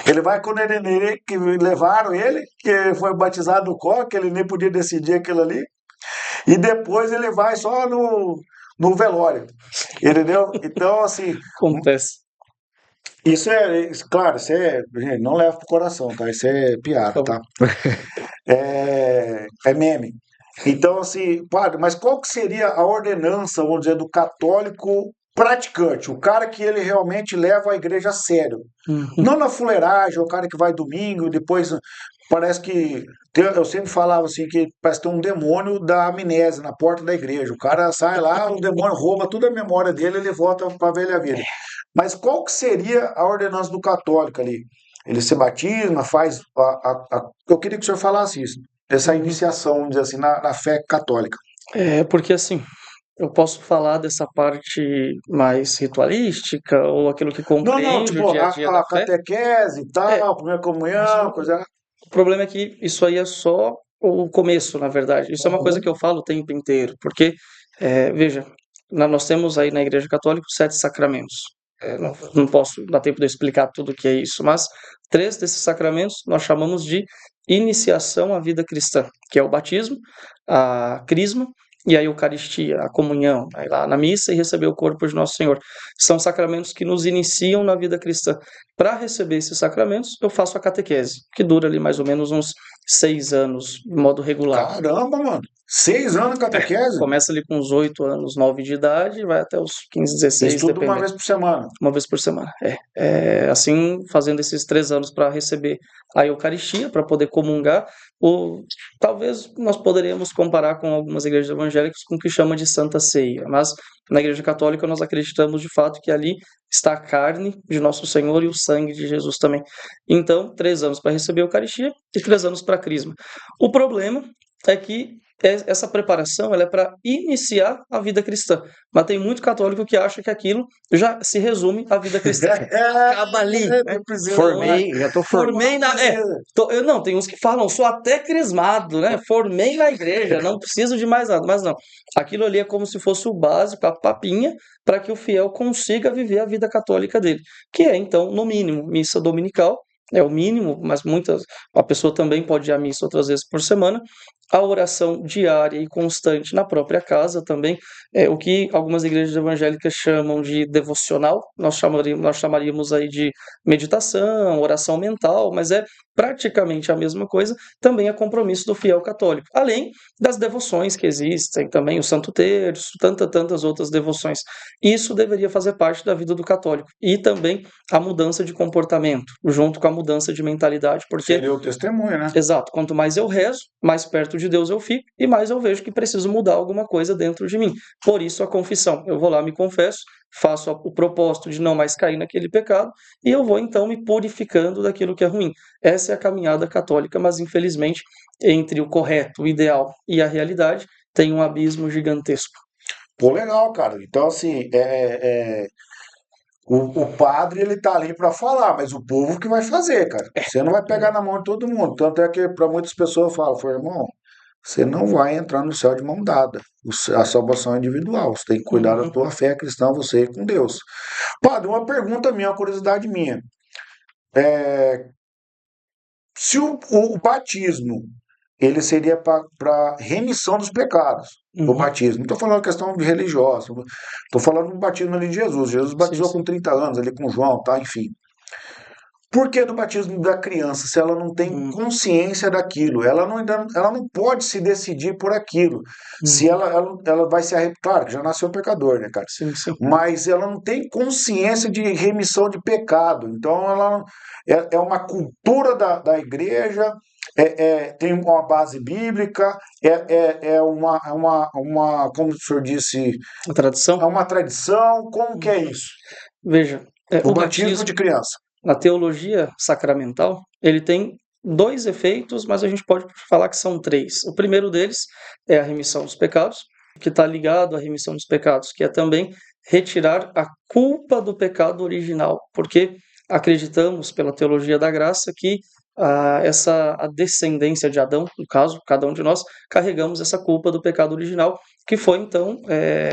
Ele vai quando que levaram ele, que foi batizado no coque, ele nem podia decidir aquilo ali. E depois ele vai só no velório. Entendeu? Então, assim, Acontece. claro, gente, não leva pro coração, tá? Isso é Por piada, favor. tá? É meme. Então, assim, padre, mas qual que seria a ordenança, vamos dizer, do católico praticante? O cara que ele realmente leva a igreja a sério. Uhum. Não na fuleiragem, o cara que vai domingo, depois parece que. Eu sempre falava assim que parece que tem um demônio da amnésia na porta da igreja. O cara sai lá, o demônio rouba toda a memória dele e ele volta para a velha vida. Mas qual que seria a ordenança do católico ali? Ele se batiza, faz. Eu queria que o senhor falasse isso, essa iniciação, vamos dizer assim, na fé católica. Porque assim, eu posso falar dessa parte mais ritualística ou aquilo que Não, compreende o tipo, dia a dia da a fé. catequese e É, tal, primeira comunhão, coisa. o problema é que isso aí é só o começo, na verdade. Isso é uma coisa que eu falo o tempo inteiro, porque, veja, nós temos aí na Igreja Católica os 7 sacramentos. Não posso dar tempo de eu explicar tudo o que é isso, mas 3 desses sacramentos nós chamamos de iniciação à vida cristã, que é o batismo, a crisma e a Eucaristia, a comunhão, aí lá na missa e receber o corpo de Nosso Senhor. São sacramentos que nos iniciam na vida cristã. Para receber esses sacramentos, eu faço a catequese, que dura ali mais ou menos uns 6 anos, de modo regular. Caramba, mano. 6 anos de catequese? Começa ali com uns 8 anos, 9 de idade, vai até os 15, 16, Estudo uma dependendo. vez por semana. Uma vez por semana. Assim, fazendo esses 3 anos para receber a Eucaristia, para poder comungar, talvez nós poderíamos comparar com algumas igrejas evangélicas com o que chama de Santa Ceia, mas na Igreja Católica nós acreditamos de fato que ali está a carne de Nosso Senhor e o sangue de Jesus também. Então, 3 anos para receber a Eucaristia e 3 anos para a Crisma. O problema é que essa preparação ela é para iniciar a vida cristã. Mas tem muito católico que acha que aquilo já se resume à vida cristã. Acaba ali. Né? Formei, já tô Formei na. Não, tem uns que falam, sou até crismado, né? Formei na igreja, não preciso de mais nada. Mas não. Aquilo ali é como se fosse o básico, a papinha, para que o fiel consiga viver a vida católica dele. Que é, então, no mínimo, missa dominical. É o mínimo, mas a pessoa também pode ir à missa outras vezes por semana. A oração diária e constante na própria casa também, o que algumas igrejas evangélicas chamam de devocional, nós chamaríamos aí de meditação, oração mental, mas é praticamente a mesma coisa, também é compromisso do fiel católico, além das devoções que existem, também o Santo Terço, tantas outras devoções. Isso deveria fazer parte da vida do católico, e também a mudança de comportamento, junto com a mudança de mentalidade, porque... Seria o testemunho, né? Exato, quanto mais eu rezo, mais perto de Deus eu fico, e mais eu vejo que preciso mudar alguma coisa dentro de mim. Por isso a confissão, eu vou lá, me confesso, faço o propósito de não mais cair naquele pecado, e eu vou então me purificando daquilo que é ruim. Essa é a caminhada católica, mas infelizmente, entre o correto, o ideal e a realidade, tem um abismo gigantesco. Pô, legal, cara. Então, assim, o padre, ele tá ali para falar, mas o povo que vai fazer, cara. Você não vai pegar na mão de todo mundo. Tanto é que para muitas pessoas eu falo, irmão, você não vai entrar no céu de mão dada. A salvação é individual. Você tem que cuidar da tua fé cristã, você com Deus. Padre, uma pergunta minha, uma curiosidade minha. Se o batismo, ele seria para remissão dos pecados, o batismo. Não estou falando questão de religiosa, estou falando do batismo ali de Jesus. Jesus batizou Sim. com 30 anos, ali com João, tá? Enfim. Por que do batismo da criança, se ela não tem consciência daquilo? Ela não pode se decidir por aquilo. Se ela vai se arrepender, claro que já nasceu pecador, né, cara? Sim, sim. Mas ela não tem consciência de remissão de pecado. Então, ela é uma cultura da igreja, tem uma base bíblica, como o senhor disse, A tradição? é uma tradição. Como que é isso? Veja, O batismo de criança. na teologia sacramental, ele tem dois efeitos, mas a gente pode falar que são três. O primeiro deles é a remissão dos pecados, que está ligado à remissão dos pecados, que é também retirar a culpa do pecado original, porque acreditamos, pela teologia da graça, que a descendência de Adão, no caso, cada um de nós, carregamos essa culpa do pecado original, que foi então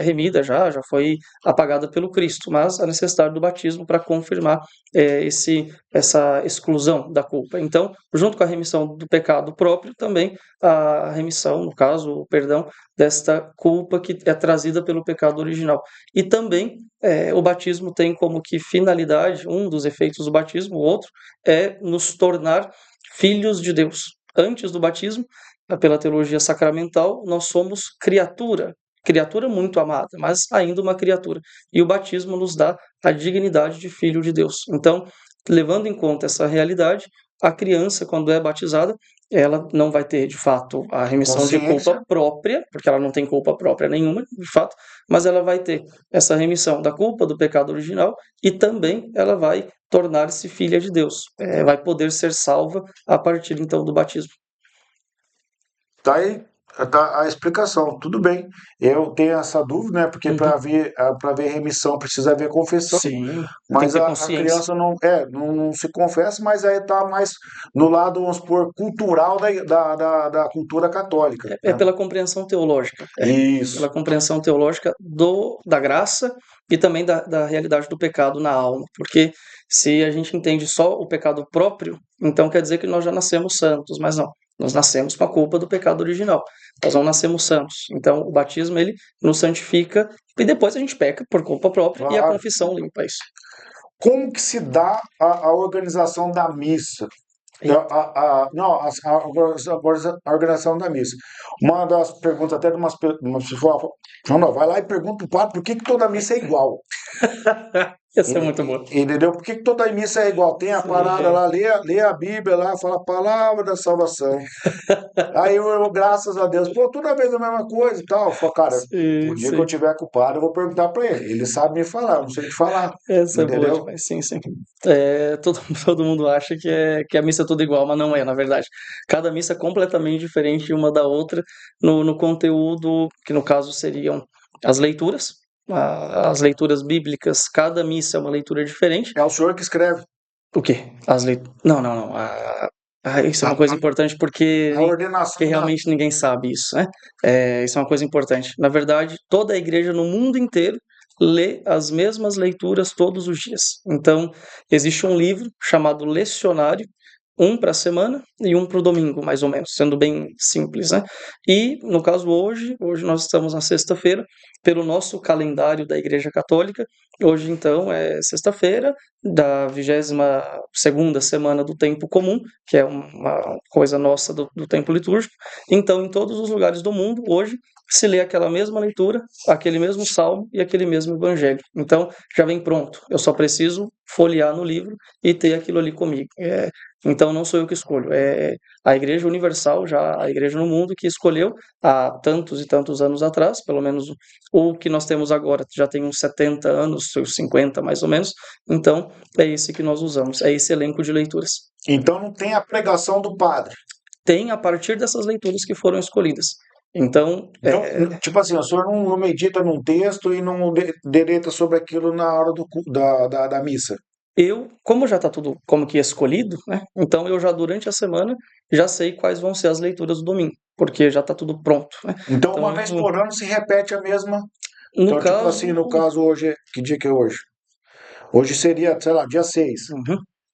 remida já foi apagada pelo Cristo, mas a necessidade do batismo para confirmar essa exclusão da culpa. Então, junto com a remissão do pecado próprio, também a remissão, no caso, o perdão desta culpa que é trazida pelo pecado original. E também o batismo tem como que finalidade, um dos efeitos do batismo, o outro, é nos tornar filhos de Deus. Antes do batismo, pela teologia sacramental, nós somos criatura muito amada, mas ainda uma criatura. E o batismo nos dá a dignidade de filho de Deus. Então, levando em conta essa realidade, a criança, quando é batizada, ela não vai ter, de fato, a remissão de culpa própria, porque ela não tem culpa própria nenhuma, de fato, mas ela vai ter essa remissão da culpa do pecado original e também ela vai tornar-se filha de Deus. Vai poder ser salva a partir, então, do batismo. Tá aí tá a explicação, tudo bem. Eu tenho essa dúvida, né? Porque para ver remissão precisa haver confissão, Sim, mas tem que ter a consciência. criança não se confessa, mas aí tá mais no lado, vamos supor, cultural da cultura católica. É Né? pela compreensão teológica. Isso. Pela compreensão teológica da graça e também da realidade do pecado na alma. Porque se a gente entende só o pecado próprio, então quer dizer que nós já nascemos santos, mas não. Nós nascemos com a culpa do pecado original. Nós não nascemos santos. Então o batismo ele nos santifica e depois a gente peca por culpa própria e a Claro. confissão limpa isso. Como que se dá a organização da missa? A organização da missa. Uma das perguntas, até de umas pessoas, não, vai lá e pergunta pro padre por que toda missa é igual. Essa é muito boa. Entendeu? Por que toda missa é igual? Tem a parada lá, lê a Bíblia lá, fala a palavra da salvação. Aí eu, graças a Deus, toda vez a mesma coisa e tal. Eu falo, cara, o dia que eu tiver com o padre, eu vou perguntar pra ele. Ele sabe me falar, eu não sei te falar. Essa entendeu? é boa demais, sim. Todo mundo acha que a missa é tudo igual, mas não é, na verdade. Cada missa é completamente diferente uma da outra no conteúdo, que no caso seriam as leituras. As leituras bíblicas, cada missa é uma leitura diferente. É o senhor que escreve. O quê? Não. Isso é uma coisa importante porque A ordenação realmente ninguém sabe isso, né? Isso é uma coisa importante. Na verdade, toda a igreja no mundo inteiro lê as mesmas leituras todos os dias. Então, existe um livro chamado Lecionário, um para a semana e um para o domingo, mais ou menos, sendo bem simples, né? E, no caso, hoje nós estamos na sexta-feira, pelo nosso calendário da Igreja Católica, hoje, então, é sexta-feira da 22ª semana do tempo comum, que é uma coisa nossa do tempo litúrgico. Então, em todos os lugares do mundo, hoje, se lê aquela mesma leitura, aquele mesmo salmo e aquele mesmo evangelho. Então, já vem pronto. Eu só preciso folhear no livro e ter aquilo ali comigo. Então, não sou eu que escolho. É a Igreja Universal, já a Igreja no mundo, que escolheu há tantos e tantos anos atrás, pelo menos o que nós temos agora já tem uns 70 anos, 50 mais ou menos. Então, é esse que nós usamos, é esse elenco de leituras. Então não tem a pregação do padre. Tem a partir dessas leituras que foram escolhidas. Então, tipo assim, o senhor não medita num texto e não deleta sobre aquilo na hora da missa. Como já está tudo como que escolhido, né? Então eu já durante a semana já sei quais vão ser as leituras do domingo, porque já está tudo pronto, né? Então uma vez por ano se repete a mesma. No Então, caso, tipo assim, no caso hoje, que dia que é hoje? Hoje seria, sei lá, dia 6.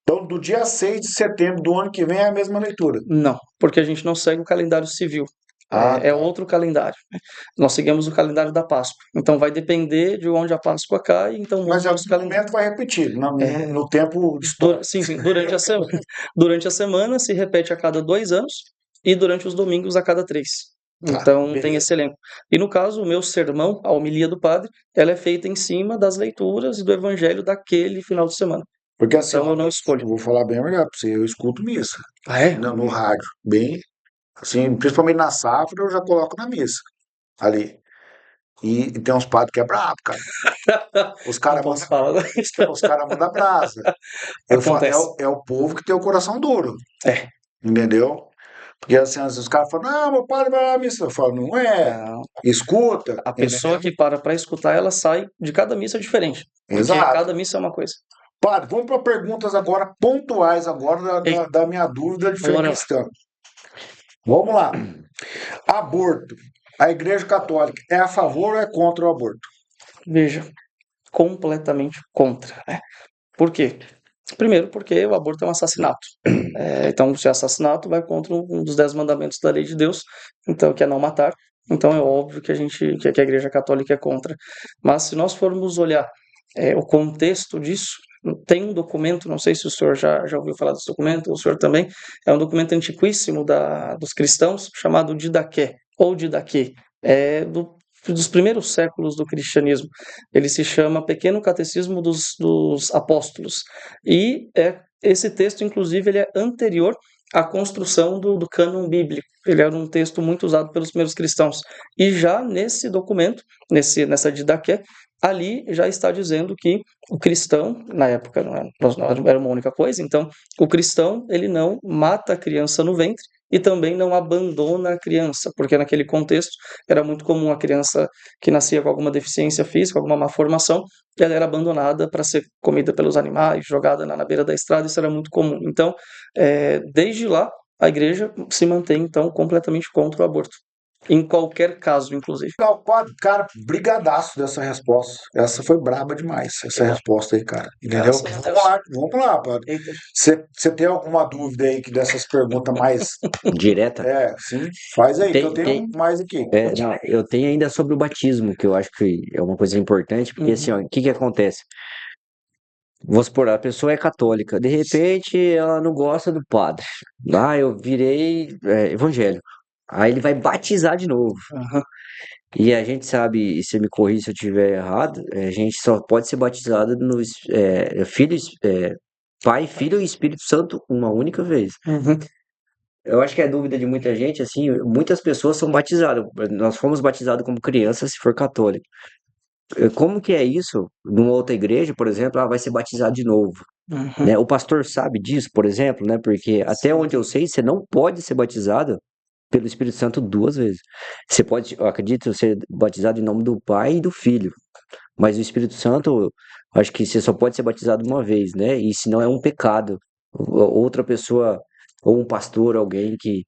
Então, do dia 6 de setembro do ano que vem é a mesma leitura. Não, porque a gente não segue o calendário civil. É tá. outro calendário, né? Nós seguimos o calendário da Páscoa. Então vai depender de onde a Páscoa cai, então muda Mas o em nosso algum calendário. momento vai repetir, É, no tempo histórico. sim, sim, durante a semana. Durante a semana se repete a cada 2 anos e durante os domingos a cada 3. Tá, Então tem beleza. esse elenco. E no caso, o meu sermão, a homilia do padre, ela é feita em cima das leituras e do evangelho daquele final de semana. Porque assim, Então ó, eu não escolho. eu vou falar bem a verdade pra você, eu escuto missa Ah, é? no rádio, bem, assim, principalmente na safra, eu já coloco na missa, ali. E tem uns padres que é brabo, cara. Os Não caras posso mandam falar. os cara manda brasa. Eu falo, Acontece. é o povo que tem o coração duro, É. entendeu? Porque assim, às vezes os caras falam, não, meu padre vai à missa. Eu falo, não é, Não. escuta, A pessoa entendeu? que para escutar, ela sai de cada missa diferente. Porque Exato. cada missa é uma coisa. Padre, vamos para perguntas agora pontuais agora Ei, da minha dúvida de fé bora lá. cristã. Vamos lá. Aborto. A Igreja Católica é a favor ou é contra o aborto? Veja, completamente contra, né? Por quê? Primeiro, porque o aborto é um assassinato. Então, se é assassinato, vai contra um dos 10 mandamentos da lei de Deus, então, que é não matar. Então, é óbvio que que a Igreja Católica é contra. Mas, se nós formos olhar o contexto disso, tem um documento, não sei se o senhor já ouviu falar desse documento, o senhor também, é um documento antiquíssimo dos cristãos, chamado Didaqué, ou Didaquê, dos primeiros séculos do cristianismo. Ele se chama Pequeno Catecismo dos Apóstolos. E esse texto, inclusive, ele é anterior à construção do cânon bíblico. Ele era um texto muito usado pelos primeiros cristãos. E já nesse documento, nessa Didaqué, ali já está dizendo que o cristão, na época não era uma única coisa, então o cristão ele não mata a criança no ventre e também não abandona a criança, porque naquele contexto era muito comum a criança que nascia com alguma deficiência física, alguma má formação, ela era abandonada para ser comida pelos animais, jogada na beira da estrada, isso era muito comum. Então, desde lá, a igreja se mantém, então, completamente contra o aborto. Em qualquer caso, inclusive. Legal, padre, cara, brigadaço dessa resposta. Essa foi braba demais, essa resposta aí, cara. Entendeu? Graças a Deus. Vamos lá, padre. Eita. Você tem alguma dúvida aí que dessas perguntas mais. Direta. Sim, faz aí, que eu Tem, tenho mais aqui. não, eu tenho ainda sobre o batismo, que eu acho que é uma coisa importante, porque assim, ó, o que que acontece? Vamos supor, a pessoa é católica, de repente ela não gosta do padre. Ah, eu virei evangélico. Aí ele vai batizar de novo. Aham. E a gente sabe, e você me corrige se eu estiver errado, a gente só pode ser batizado no Pai, Filho e Espírito Santo uma única vez. Uhum. Eu acho que é dúvida de muita gente, assim, muitas pessoas são batizadas. Nós fomos batizados como crianças se for católico. Como que é isso numa outra igreja, por exemplo, vai ser batizado de novo, Uhum. né? O pastor sabe disso, por exemplo, né? Porque até onde eu sei, você não pode ser batizado pelo Espírito Santo 2 vezes. Você pode, eu acredito, ser batizado em nome do Pai e do Filho, mas o Espírito Santo, acho que você só pode ser batizado uma vez, né? E se não é um pecado, outra pessoa, ou um pastor, alguém que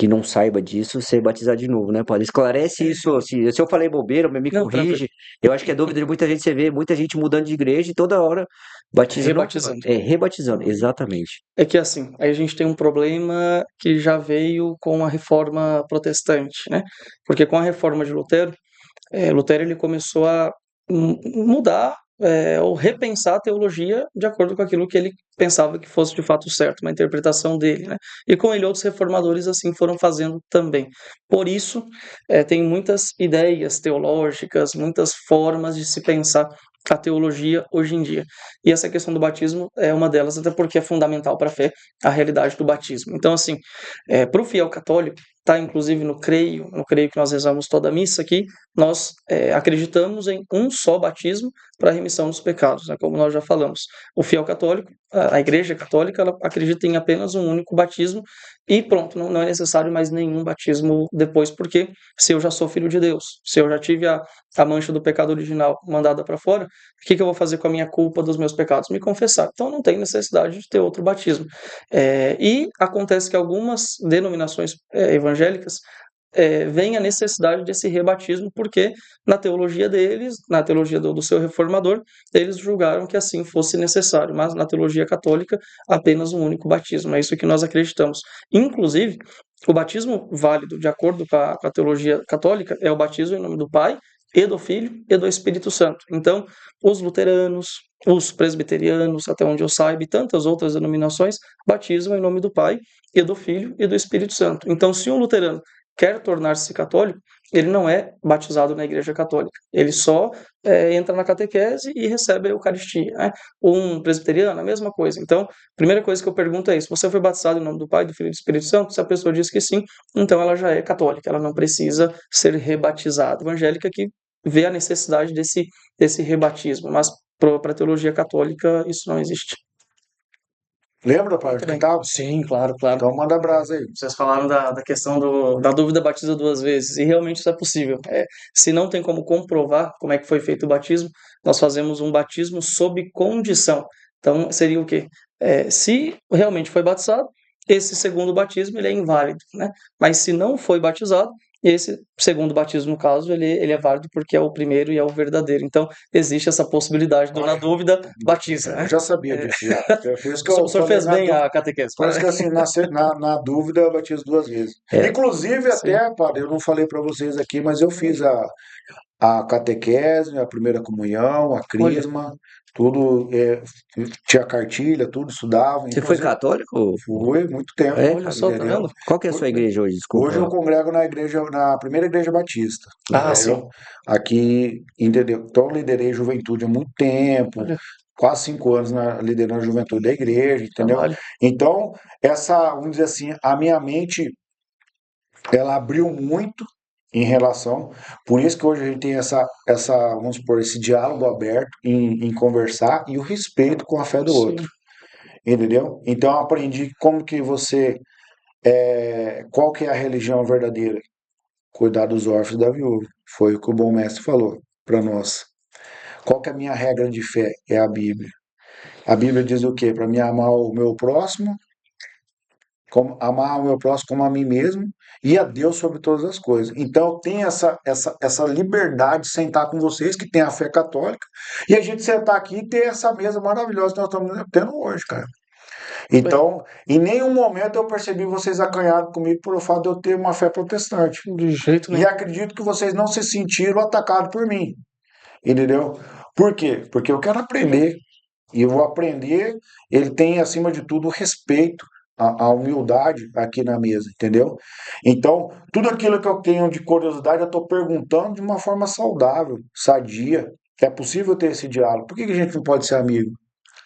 não saiba disso, ser batizado de novo, né, padre? Esclarece isso, se eu falei bobeira, me Não, tranquilo. corrige. Eu acho que é dúvida de muita gente, você vê muita gente mudando de igreja e toda hora batiza de novo. Rebatizando. Rebatizando, exatamente. É que assim, aí a gente tem um problema que já veio com a reforma protestante, né? Porque com a reforma de Lutero, Lutero ele começou a mudar ou repensar a teologia de acordo com aquilo que ele pensava que fosse de fato certo, uma interpretação dele, né? E com ele outros reformadores assim foram fazendo também. Por isso, tem muitas ideias teológicas, muitas formas de se pensar a teologia hoje em dia. E essa questão do batismo é uma delas, até porque é fundamental para a fé, a realidade do batismo. Então, assim, para o fiel católico, está inclusive no creio que nós rezamos toda a missa aqui, nós acreditamos em um só batismo para a remissão dos pecados, né, como nós já falamos. O fiel católico, a Igreja Católica, ela acredita em apenas um único batismo e pronto, não é necessário mais nenhum batismo depois, porque se eu já sou filho de Deus, se eu já tive a mancha do pecado original mandada para fora, o que eu vou fazer com a minha culpa dos meus pecados? Me confessar. Então não tem necessidade de ter outro batismo. E acontece que algumas denominações evangélicas vem a necessidade desse rebatismo, porque na teologia deles, na teologia do seu reformador, eles julgaram que assim fosse necessário, mas na teologia católica, apenas um único batismo. É isso que nós acreditamos. Inclusive, o batismo válido, de acordo com a teologia católica, é o batismo em nome do Pai, e do Filho e do Espírito Santo. Então, os luteranos, os presbiterianos, até onde eu saiba, e tantas outras denominações, batizam em nome do Pai, e do Filho e do Espírito Santo. Então, se um luterano quer tornar-se católico, ele não é batizado na Igreja Católica. Ele só entra na catequese e recebe a Eucaristia. Né? Um presbiteriano, a mesma coisa. Então, a primeira coisa que eu pergunto é isso: você foi batizado em nome do Pai, do Filho e do Espírito Santo? Se a pessoa diz que sim, então ela já é católica, ela não precisa ser rebatizada. A evangélica que vê a necessidade desse rebatismo, mas para a teologia católica isso não existe. Lembra, pai, que tava? Sim, claro, claro. Então manda brasa aí. Vocês falaram da questão da dúvida batiza duas vezes, e realmente isso é possível. Se não tem como comprovar como é que foi feito o batismo, nós fazemos um batismo sob condição. Então, seria o quê? Se realmente foi batizado, esse segundo batismo ele é inválido, né? Mas se não foi batizado, esse segundo batismo, no caso, ele é válido porque é o primeiro e é o verdadeiro. Então, existe essa possibilidade do na dúvida, batiza, né? Eu já sabia disso já. Por isso que O senhor fez bem a catequese. Por isso que assim, na dúvida eu batizo duas vezes. Inclusive, até, padre, eu não falei para vocês aqui, mas eu fiz a catequese, a primeira comunhão, a crisma, tudo, tinha cartilha, tudo, estudava. Você foi católico? Fui, muito tempo. Olha só, tá entendeu? vendo? Qual que é a sua igreja hoje? Desculpa. Hoje eu congrego na primeira igreja batista. Ah, entendeu? Aqui, entendeu? Então, eu liderei juventude há muito tempo, Olha. quase 5 anos liderando a juventude da igreja, entendeu? Trabalho. Então, vamos dizer assim, a minha mente, ela abriu muito em relação, por isso que hoje a gente tem vamos supor, esse diálogo aberto em conversar e o respeito com a fé do outro, entendeu? Então, eu aprendi como que qual que é a religião verdadeira? Cuidar dos órfãos e da viúva. Foi o que o bom mestre falou para nós. Qual que é a minha regra de fé? É a Bíblia. A Bíblia diz o quê? Para mim amar o meu próximo, amar o meu próximo como a mim mesmo e a Deus sobre todas as coisas. Então eu tenho essa liberdade de sentar com vocês que têm a fé católica e a gente sentar aqui e ter essa mesa maravilhosa que nós estamos tendo hoje, cara. Então, em nenhum momento eu percebi vocês acanhados comigo por o fato de eu ter uma fé protestante. De jeito nenhum. E acredito que vocês não se sentiram atacados por mim. Entendeu? Por quê? Porque eu quero aprender. E eu vou aprender. Ele tem, acima de tudo, o respeito, a humildade aqui na mesa. Entendeu? Então, tudo aquilo que eu tenho de curiosidade, eu estou perguntando de uma forma saudável, sadia. É possível ter esse diálogo. Por que a gente não pode ser amigo?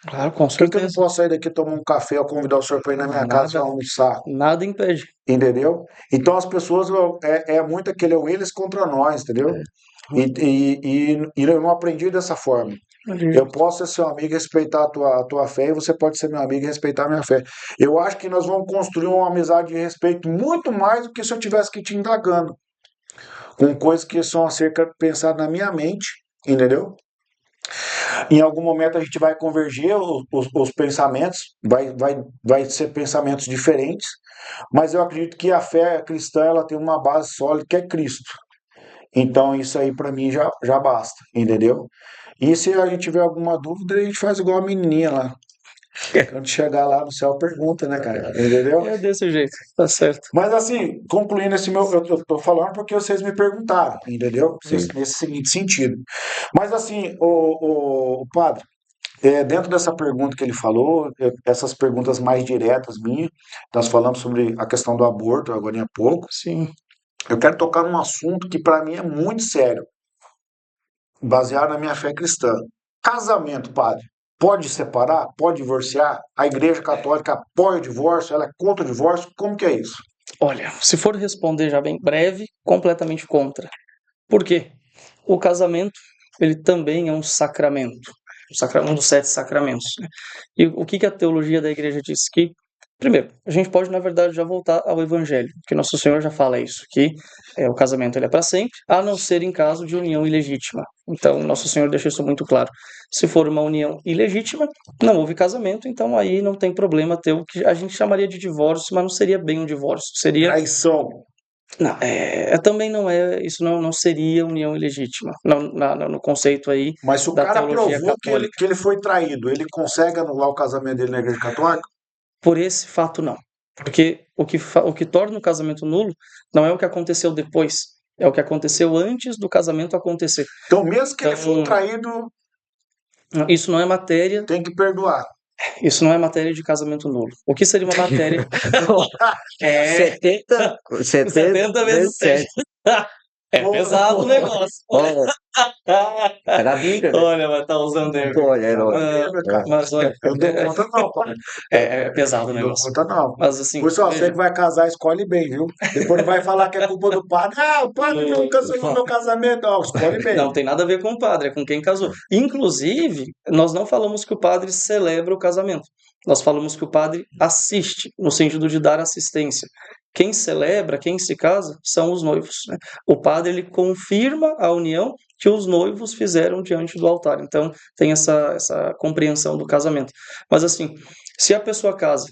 Claro, com Por que eu não certeza. posso sair daqui, tomar um café ou convidar o senhor para ir na minha casa Nada. almoçar? Nada impede. Entendeu? Então as pessoas muito aquele eles contra nós, entendeu? E eu não aprendi dessa forma. Eu posso ser seu amigo e respeitar a tua fé, e você pode ser meu amigo e respeitar a minha fé. Eu acho que nós vamos construir uma amizade de respeito muito mais do que se eu tivesse que te indagando. Com coisas que são pensadas na minha mente, entendeu? Em algum momento a gente vai convergir os pensamentos, vai ser pensamentos diferentes, mas eu acredito que a fé cristã ela tem uma base sólida que é Cristo. Então isso aí para mim já basta, entendeu? E se a gente tiver alguma dúvida, a gente faz igual a menininha lá. Quando chegar lá no céu, pergunta, né, cara? Entendeu? É desse jeito, tá certo. Mas assim, concluindo esse meu. Eu tô falando porque vocês me perguntaram, entendeu? Nesse seguinte sentido. Mas assim, o padre, dentro dessa pergunta que ele falou, essas perguntas mais diretas minhas, nós falamos sobre a questão do aborto agora há pouco. Sim. Eu quero tocar num assunto que para mim é muito sério, baseado na minha fé cristã. Casamento, padre. Pode separar? Pode divorciar? A Igreja Católica apoia o divórcio? Ela é contra o divórcio? Como que é isso? Olha, se for responder já bem breve, completamente contra. Por quê? O casamento, ele também é um sacramento. Um dos 7 sacramentos. Né? E o que a teologia da igreja diz? Que, primeiro, a gente pode, na verdade, já voltar ao Evangelho, porque Nosso Senhor já fala isso, que o casamento ele é para sempre, a não ser em caso de união ilegítima. Então, Nosso Senhor deixa isso muito claro. Se for uma união ilegítima, não houve casamento, então aí não tem problema ter o que a gente chamaria de divórcio, mas não seria bem um divórcio. Seria Traição. Não, também não isso não seria união ilegítima, no conceito aí Mas se o da cara teologia provou católica. que ele foi traído, ele consegue anular o casamento dele na igreja católica? Por esse fato, não. Porque o que torna o casamento nulo não é o que aconteceu depois, é o que aconteceu antes do casamento acontecer. Então, mesmo que ele for Então, traído, isso não é matéria, tem que perdoar. isso não é matéria de casamento nulo. O que seria uma matéria? É 70, 70 vezes 7. 7. É pesado o negócio. Olha, tá na Bíblia, velho. Olha, vai estar usando aí. Olha, é nóis. Mas olha, Eu dou conta não, pai. é pesado o Não dou negócio. conta não. Mas assim, Pessoal, você veja, que vai casar, escolhe bem, viu? Depois não vai falar que é culpa do padre. Ah, o padre não cancelou meu casamento. Não, escolhe bem. não tem nada a ver com o padre, é com quem casou. Inclusive, nós não falamos que o padre celebra o casamento. Nós falamos que o padre assiste, no sentido de dar assistência. Quem celebra, quem se casa, são os noivos, né? O padre ele confirma a união que os noivos fizeram diante do altar. Então, tem essa compreensão do casamento. Mas assim, se a pessoa casa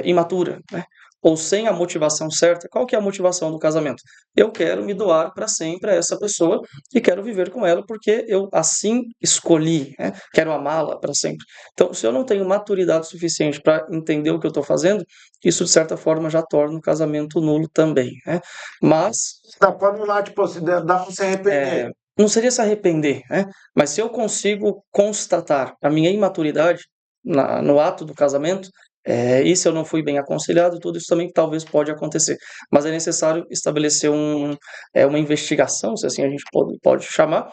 imatura, né? Ou sem a motivação certa, qual que é a motivação do casamento? Eu quero me doar para sempre a essa pessoa e quero viver com ela porque eu assim escolhi, né? Quero amá-la para sempre. Então, se eu não tenho maturidade suficiente para entender o que eu estou fazendo, isso de certa forma já torna o casamento nulo também, né? Mas Dá pra anular, tipo, dá pra se arrepender. não seria se arrepender, né? Mas se eu consigo constatar a minha imaturidade no ato do casamento, e se eu não fui bem aconselhado, tudo isso também talvez pode acontecer. Mas é necessário estabelecer uma investigação, se assim a gente pode chamar,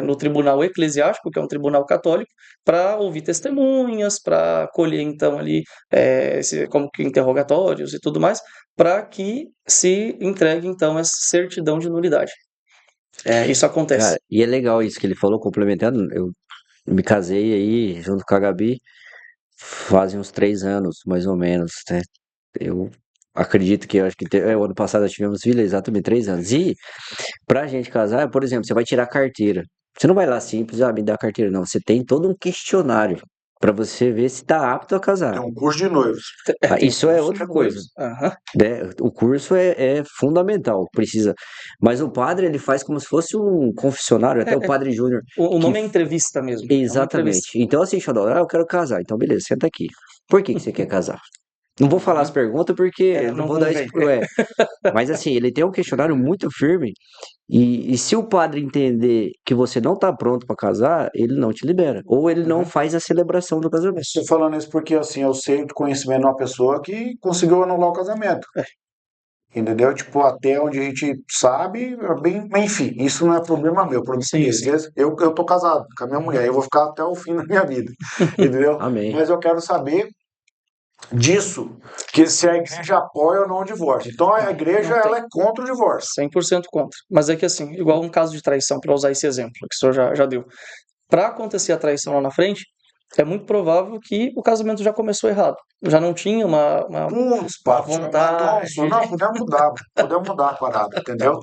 no tribunal eclesiástico, que é um tribunal católico, para ouvir testemunhas, para colher então ali como que interrogatórios e tudo mais, para que se entregue então essa certidão de nulidade. Isso acontece. Cara, e é legal isso que ele falou, complementando. Eu me casei aí junto com a Gabi fazem uns 3 anos, mais ou menos, né? Eu acredito que eu acho que o ano passado nós tivemos filha, exatamente 3 anos. E pra gente casar, por exemplo, você vai tirar a carteira. Você não vai lá simples, me dá a carteira, não. Você tem todo um questionário pra você ver se tá apto a casar. Tem um curso de noivos. Tem Isso é curso outra de coisa, noivos. Aham. né? O curso é fundamental, precisa. Mas o padre, ele faz como se fosse um confessionário, até o padre Júnior, O que nome é entrevista mesmo. É uma entrevista. exatamente. Então, assim, Xandó, eu quero casar. Então, beleza, senta aqui. Por que você quer casar? Não vou falar as perguntas porque não Não vou dar convém. spoiler. Mas assim, ele tem um questionário muito firme e se o padre entender que você não tá pronto para casar, ele não te libera. Ou ele não faz a celebração do casamento. Estou falando isso porque, assim, eu sei do conhecimento de uma pessoa que conseguiu anular o casamento. Entendeu? Tipo, até onde a gente sabe, enfim, isso não é problema meu, problema Sim, deles. sim. Eu tô casado com a minha mulher, eu vou ficar até o fim da minha vida, entendeu? Amém. Mas eu quero saber disso, que se a igreja apoia ou não o divórcio. Então a igreja, Não tem. ela é contra o divórcio. 100% contra. Mas é que assim, igual um caso de traição, para usar esse exemplo que o senhor já deu. Para acontecer a traição lá na frente, é muito provável que o casamento já começou errado. Já não tinha uma Putz, papo, vontade. não, podemos mudar a parada, entendeu?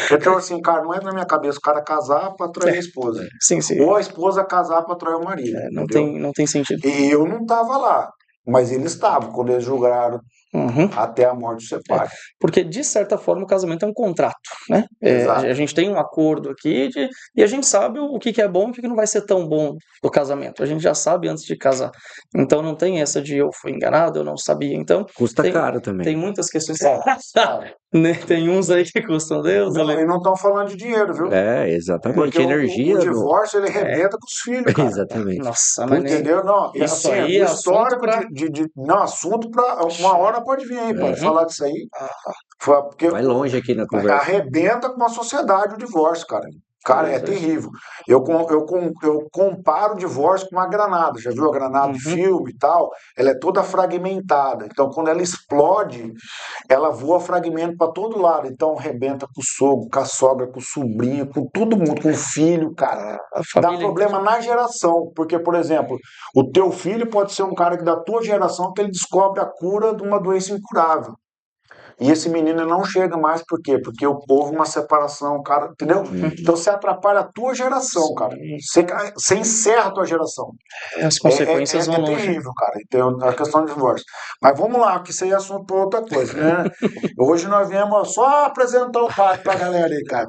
Então, assim, cara, não é na minha cabeça o cara casar pra trair a esposa. Sim, sim. Ou a esposa casar pra trair o marido, Não entendeu? não tem sentido. E eu não tava lá, mas eles estavam, quando eles julgaram Uhum. até a morte do separe. Porque, de certa forma, o casamento é um contrato, né? Exato. A gente tem um acordo aqui e a gente sabe o que é bom e o que não vai ser tão bom do casamento. A gente já sabe antes de casar. Então, não tem essa de eu fui enganado, eu não sabia. Então, Custa tem, caro também. tem muitas questões. Né? Tem uns aí que custam Deus. Não, e não estão falando de dinheiro, viu? É, exatamente. Porque Energia. o divórcio, ele arrebenta com os filhos, cara. Exatamente. Nossa, mas nem... Entendeu? Não, e Isso assim, aí o é assunto histórico pra... não, assunto para uma hora pode vir aí, pode Uhum. falar disso aí. Porque Vai longe aqui na conversa. arrebenta com a sociedade o divórcio, cara. Cara, é Pois é. terrível. Eu comparo o divórcio com uma granada. Já viu a granada de Uhum. filme e tal? Ela é toda fragmentada. Então, quando ela explode, ela voa fragmento para todo lado. Então, arrebenta com o sogro, com a sogra, com o sobrinho, com todo mundo, com o filho, cara. A Dá família problema na geração. Porque, por exemplo, o teu filho pode ser um cara que da tua geração que ele descobre a cura de uma doença incurável. e esse menino não chega mais, por quê? Porque houve uma separação, cara, entendeu? Então você atrapalha a tua geração, cara. Você encerra a tua geração. As consequências vão É longe. terrível, cara. Então, a questão de divórcio. Mas vamos lá, que isso aí é assunto para outra coisa, né? Hoje nós viemos só apresentar o padre pra galera aí, cara.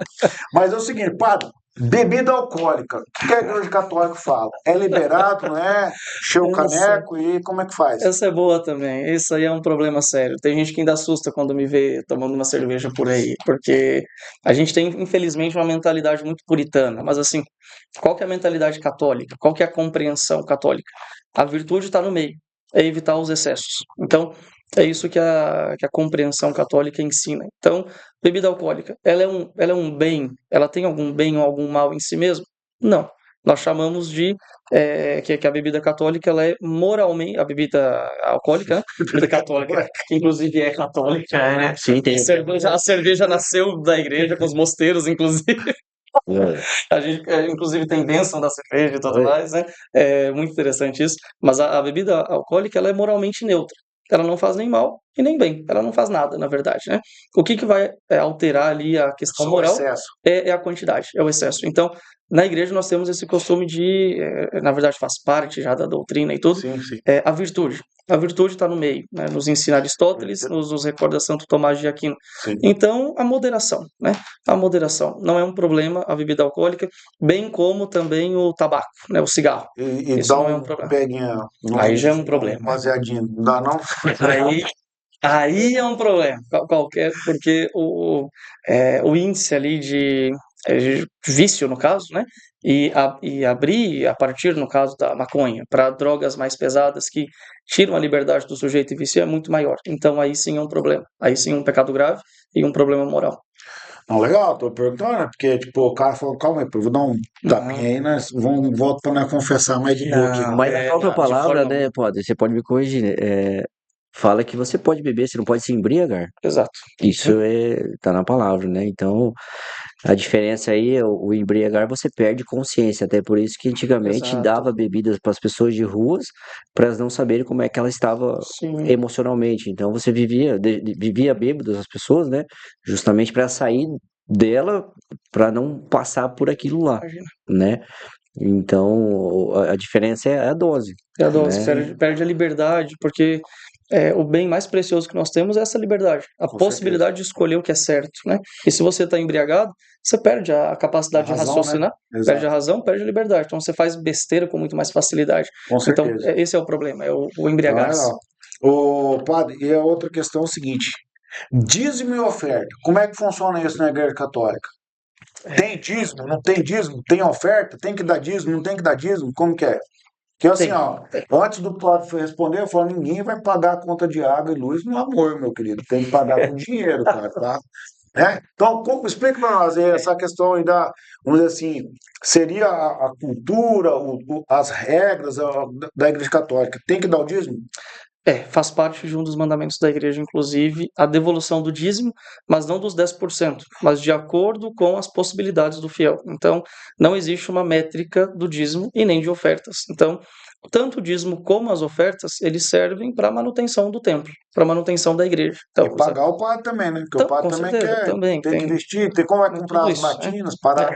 Mas é o seguinte, padre, bebida alcoólica. O que a Igreja Católica fala? É liberado, não é? Encher o caneco e como é que faz? Essa é boa também. Isso aí é um problema sério. Tem gente que ainda assusta quando me vê tomando uma cerveja por aí, porque a gente tem, infelizmente, uma mentalidade muito puritana. Mas assim, qual que é a mentalidade católica? Qual que é a compreensão católica? A virtude está no meio, é evitar os excessos. Então, é isso que a compreensão católica ensina. Então, bebida alcoólica, ela é um bem? Ela tem algum bem ou algum mal em si mesmo? Não. Nós chamamos de que a bebida católica ela é moralmente a bebida alcoólica, né? A bebida católica, que inclusive é católica, né? Sim, tem. A cerveja nasceu da igreja com os mosteiros, inclusive. A gente, inclusive, tem bênção da cerveja e tudo mais, né? É muito interessante isso. Mas a bebida alcoólica ela é moralmente neutra. Ela não faz nem mal e nem bem. Ela não faz nada, na verdade, né? O que vai alterar ali a questão Só o moral excesso. é a quantidade, é o excesso. Então, na igreja nós temos esse costume de, na verdade faz parte já da doutrina e tudo, Sim, sim. a virtude. A virtude está no meio, né? Nos ensina Aristóteles, nos recorda Santo Tomás de Aquino. Sim. Então, a moderação, né? A moderação não é um problema, a bebida alcoólica, bem como também o tabaco, né? O cigarro. E Isso dá não é um um problema. peguinha, Aí já é um problema. baseadinho, não dá não? Aí é um problema, qualquer, porque o índice ali de vício, no caso, né? E abrir, a partir, no caso da maconha, para drogas mais pesadas que tiram a liberdade do sujeito e vício é muito maior. Então aí sim é um problema. Aí sim é um pecado grave e um problema moral. Não, legal, tô perguntando, né? Porque, tipo, o cara falou, calma aí, pô, vou dar um tapinha aí, nós vamos, volto pra nós confessar mais de boa aqui. Não, Mas a própria de palavra, forma né, pode, você pode me corrigir, né? Fala que você pode beber, você não pode se embriagar. exato. Isso tá na palavra, né? Então, a diferença aí é o embriagar, você perde consciência. Até por isso que antigamente Exato. dava bebidas para as pessoas de ruas, para elas não saberem como é que ela estava Sim. emocionalmente. Então, você vivia bêbado as pessoas, né? Justamente para sair dela, para não passar por aquilo lá, Imagina. né? Então, a diferença é a dose, É a dose, né? perde a liberdade, porque o bem mais precioso que nós temos é essa liberdade, a Com possibilidade de escolher o que é certo, né? E se você está embriagado, você perde a capacidade de Razão, né? raciocinar, Exato. perde a razão, perde a liberdade. Então você faz besteira com muito mais facilidade. Com Então certeza. esse é o problema, é o Então, é embriagar-se. legal. Ô, padre, e a outra questão é o seguinte: dízimo e oferta. Como é que funciona isso na Igreja Católica? Tem dízimo? Não tem dízimo? Tem oferta? Tem que dar dízimo? Não tem que dar dízimo? Como que é? Que assim, Tem. ó, antes do padre responder, eu falo, ninguém vai pagar a conta de água e luz no amor, meu querido. Tem que pagar com dinheiro, cara, tá? Né? Então, explica para nós aí essa questão aí da, vamos dizer assim, seria a cultura, as regras da Igreja Católica. Tem que dar o dízimo? Faz parte de um dos mandamentos da igreja, inclusive, a devolução do dízimo, mas não dos 10%, mas de acordo com as possibilidades do fiel. Então, não existe uma métrica do dízimo e nem de ofertas. Então, tanto o dízimo como as ofertas, eles servem para a manutenção do templo, para a manutenção da igreja. Então, E pagar o padre também, né? Porque o então, padre com também certeza, também tem que vestir, tem como vai comprar tudo as isso, né? batinas, parar.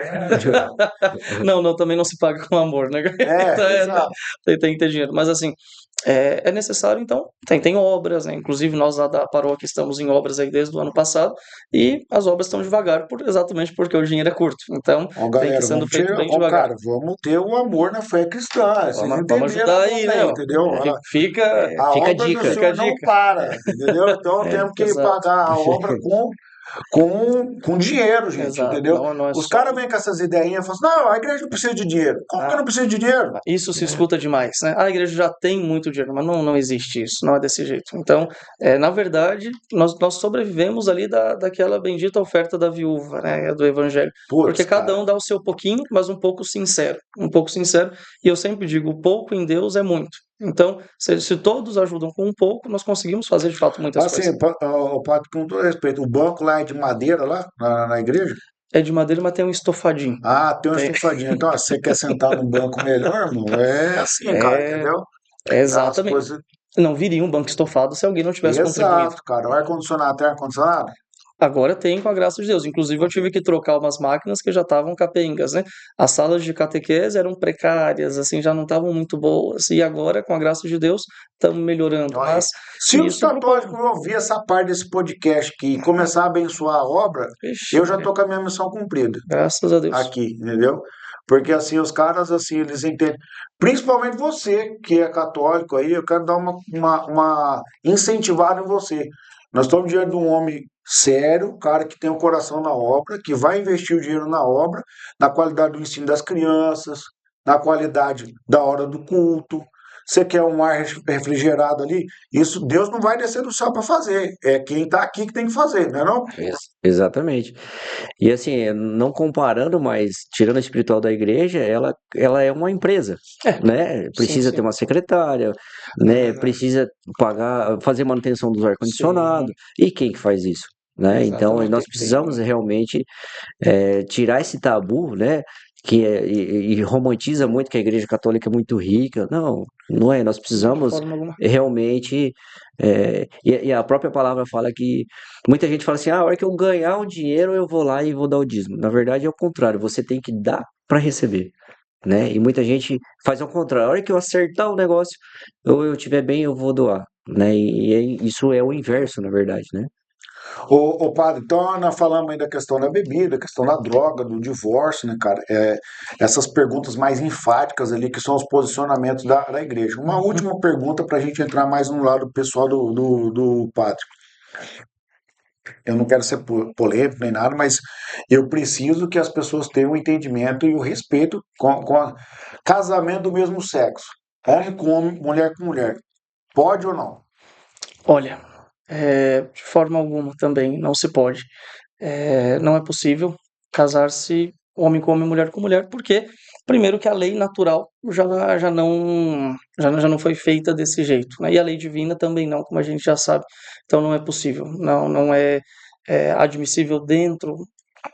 Não, também não se paga com amor, né? Então, Exato. tem que ter dinheiro. Mas assim, é necessário, então, tem obras, né? Inclusive nós lá da paróquia estamos em obras aí desde o ano passado e as obras estão devagar, exatamente porque o dinheiro é curto. Então, Ó, tem que galera, ir sendo vamos ter, feito bem ó, devagar. cara, vamos ter o amor na fé cristã. Vocês Vamos entenderam ajudar a aí, bomba né? aí, Ó? entendeu? Fica A Fica a obra do dica. fica a Senhor não dica. para, entendeu? Então temos que Exato. pagar a obra com dinheiro, gente, Exato. entendeu? Não é Os só. caras vêm com essas ideinhas e falam assim, não, a igreja não precisa de dinheiro. Como que não precisa de dinheiro? Isso se escuta demais, né? A igreja já tem muito dinheiro, mas não existe isso, não é desse jeito. Então, na verdade, nós sobrevivemos ali daquela bendita oferta da viúva, né? Do evangelho. Putz, Porque cada cara. um dá o seu pouquinho, mas um pouco sincero. Um pouco sincero. E eu sempre digo, o pouco em Deus é muito. Então, se todos ajudam com um pouco, nós conseguimos fazer de fato muitas coisas. Assim, o padre, com todo respeito, o banco lá é de madeira lá, na igreja? É de madeira, mas tem um estofadinho. Ah, tem uma Tem. estofadinha. Então, ó, você quer sentar num banco melhor, irmão? É assim, cara, É, entendeu? é As exatamente. coisas. Não viria um banco estofado se alguém não tivesse contribuído. Exato, cara. O ar-condicionado tem ar-condicionado? Agora tem, com a graça de Deus. Inclusive, eu tive que trocar umas máquinas que já estavam capengas, né? As salas de catequese eram precárias, assim, já não estavam muito boas. E agora, com a graça de Deus, estamos melhorando. Olha aí. Mas Se os isso pro católicos povo. ouvir essa parte desse podcast aqui e começar a abençoar a obra, Ixi, eu já tô com a minha missão cumprida graças a Deus. aqui, entendeu? Porque assim, os caras, assim, eles entendem. Principalmente você, que é católico aí, eu quero dar uma incentivada em você. Nós estamos diante de um homem sério, cara que tem o coração na obra, que vai investir o dinheiro na obra, na qualidade do ensino das crianças, na qualidade da hora do culto. Você quer um ar refrigerado ali? Isso Deus não vai descer do céu para fazer. É quem está aqui que tem que fazer, não é não? Exatamente. E assim, não comparando, mas tirando a espiritual da igreja, ela é uma empresa, É, né? sim, Precisa ter sim. uma secretária, né? Precisa pagar, fazer manutenção dos ar-condicionado. Sim, E quem que faz isso? Né? Então, exatamente. nós precisamos realmente tirar esse tabu, né? E romantiza muito que a Igreja Católica é muito rica. Não, não é. Nós De precisamos forma alguma. realmente. E a própria palavra fala que muita gente fala assim: ah, a hora que eu ganhar o dinheiro, eu vou lá e vou dar o dízimo. Na verdade, é o contrário. Você tem que dar para receber. Né? E muita gente faz ao contrário. A hora que eu acertar o negócio, ou eu tiver bem, eu vou doar. Né? Isso é o inverso, na verdade, né? Ô, padre, então nós falamos aí da questão da bebida, questão da droga, do divórcio, né, cara? Essas perguntas mais enfáticas ali, que são os posicionamentos da igreja. Uma Uhum. última pergunta para a gente entrar mais no lado pessoal do padre. Eu não quero ser polêmico nem nada, mas eu preciso que as pessoas tenham o entendimento e o respeito com casamento do mesmo sexo. Homem com homem, mulher com mulher. Pode ou não? Olha, de forma alguma também não se pode. Não é possível casar-se homem com homem, mulher com mulher, porque primeiro que a lei natural já não foi feita desse jeito, né? E a lei divina também não, como a gente já sabe. Então não é possível, não é, admissível dentro,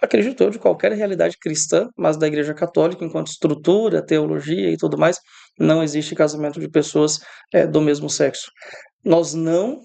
acredito eu, de qualquer realidade cristã, mas da Igreja Católica, enquanto estrutura, teologia e tudo mais, não existe casamento de pessoas do mesmo sexo. Nós não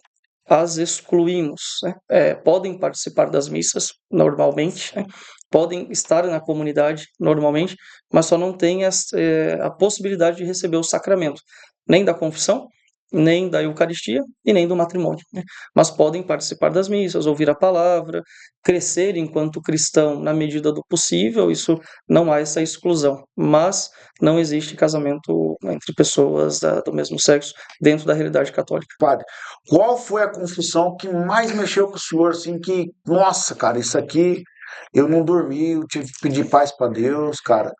as excluímos, né? Podem participar das missas normalmente, né? Podem estar na comunidade normalmente, mas só não têm a possibilidade de receber o sacramento, nem da confissão, nem da Eucaristia e nem do matrimônio, né? Mas podem participar das missas, ouvir a palavra, crescer enquanto cristão na medida do possível, isso não há essa exclusão, mas não existe casamento entre pessoas do mesmo sexo dentro da realidade católica. Padre, qual foi a confissão que mais mexeu com o senhor, assim, que, nossa, cara, isso aqui eu não dormi, eu tive que pedir paz para Deus, cara.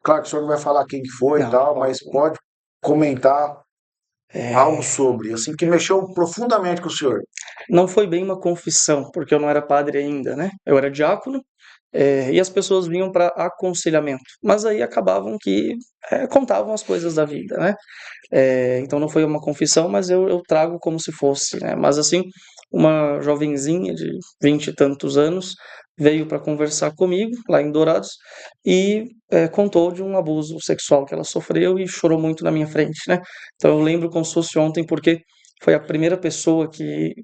Claro que o senhor não vai falar quem que foi e Não, de tal, forma mas alguma. pode comentar algo É, sobre, assim, que mexeu profundamente com o senhor. não foi bem uma confissão, porque eu não era padre ainda, né? Eu era diácono, e as pessoas vinham para aconselhamento, mas aí acabavam que contavam as coisas da vida, né? Então não foi uma confissão, mas eu trago como se fosse, né? Mas assim, uma jovenzinha de 20 e tantos anos veio para conversar comigo lá em Dourados e contou de um abuso sexual que ela sofreu e chorou muito na minha frente, né? Então eu lembro como se fosse ontem, porque foi a primeira pessoa que,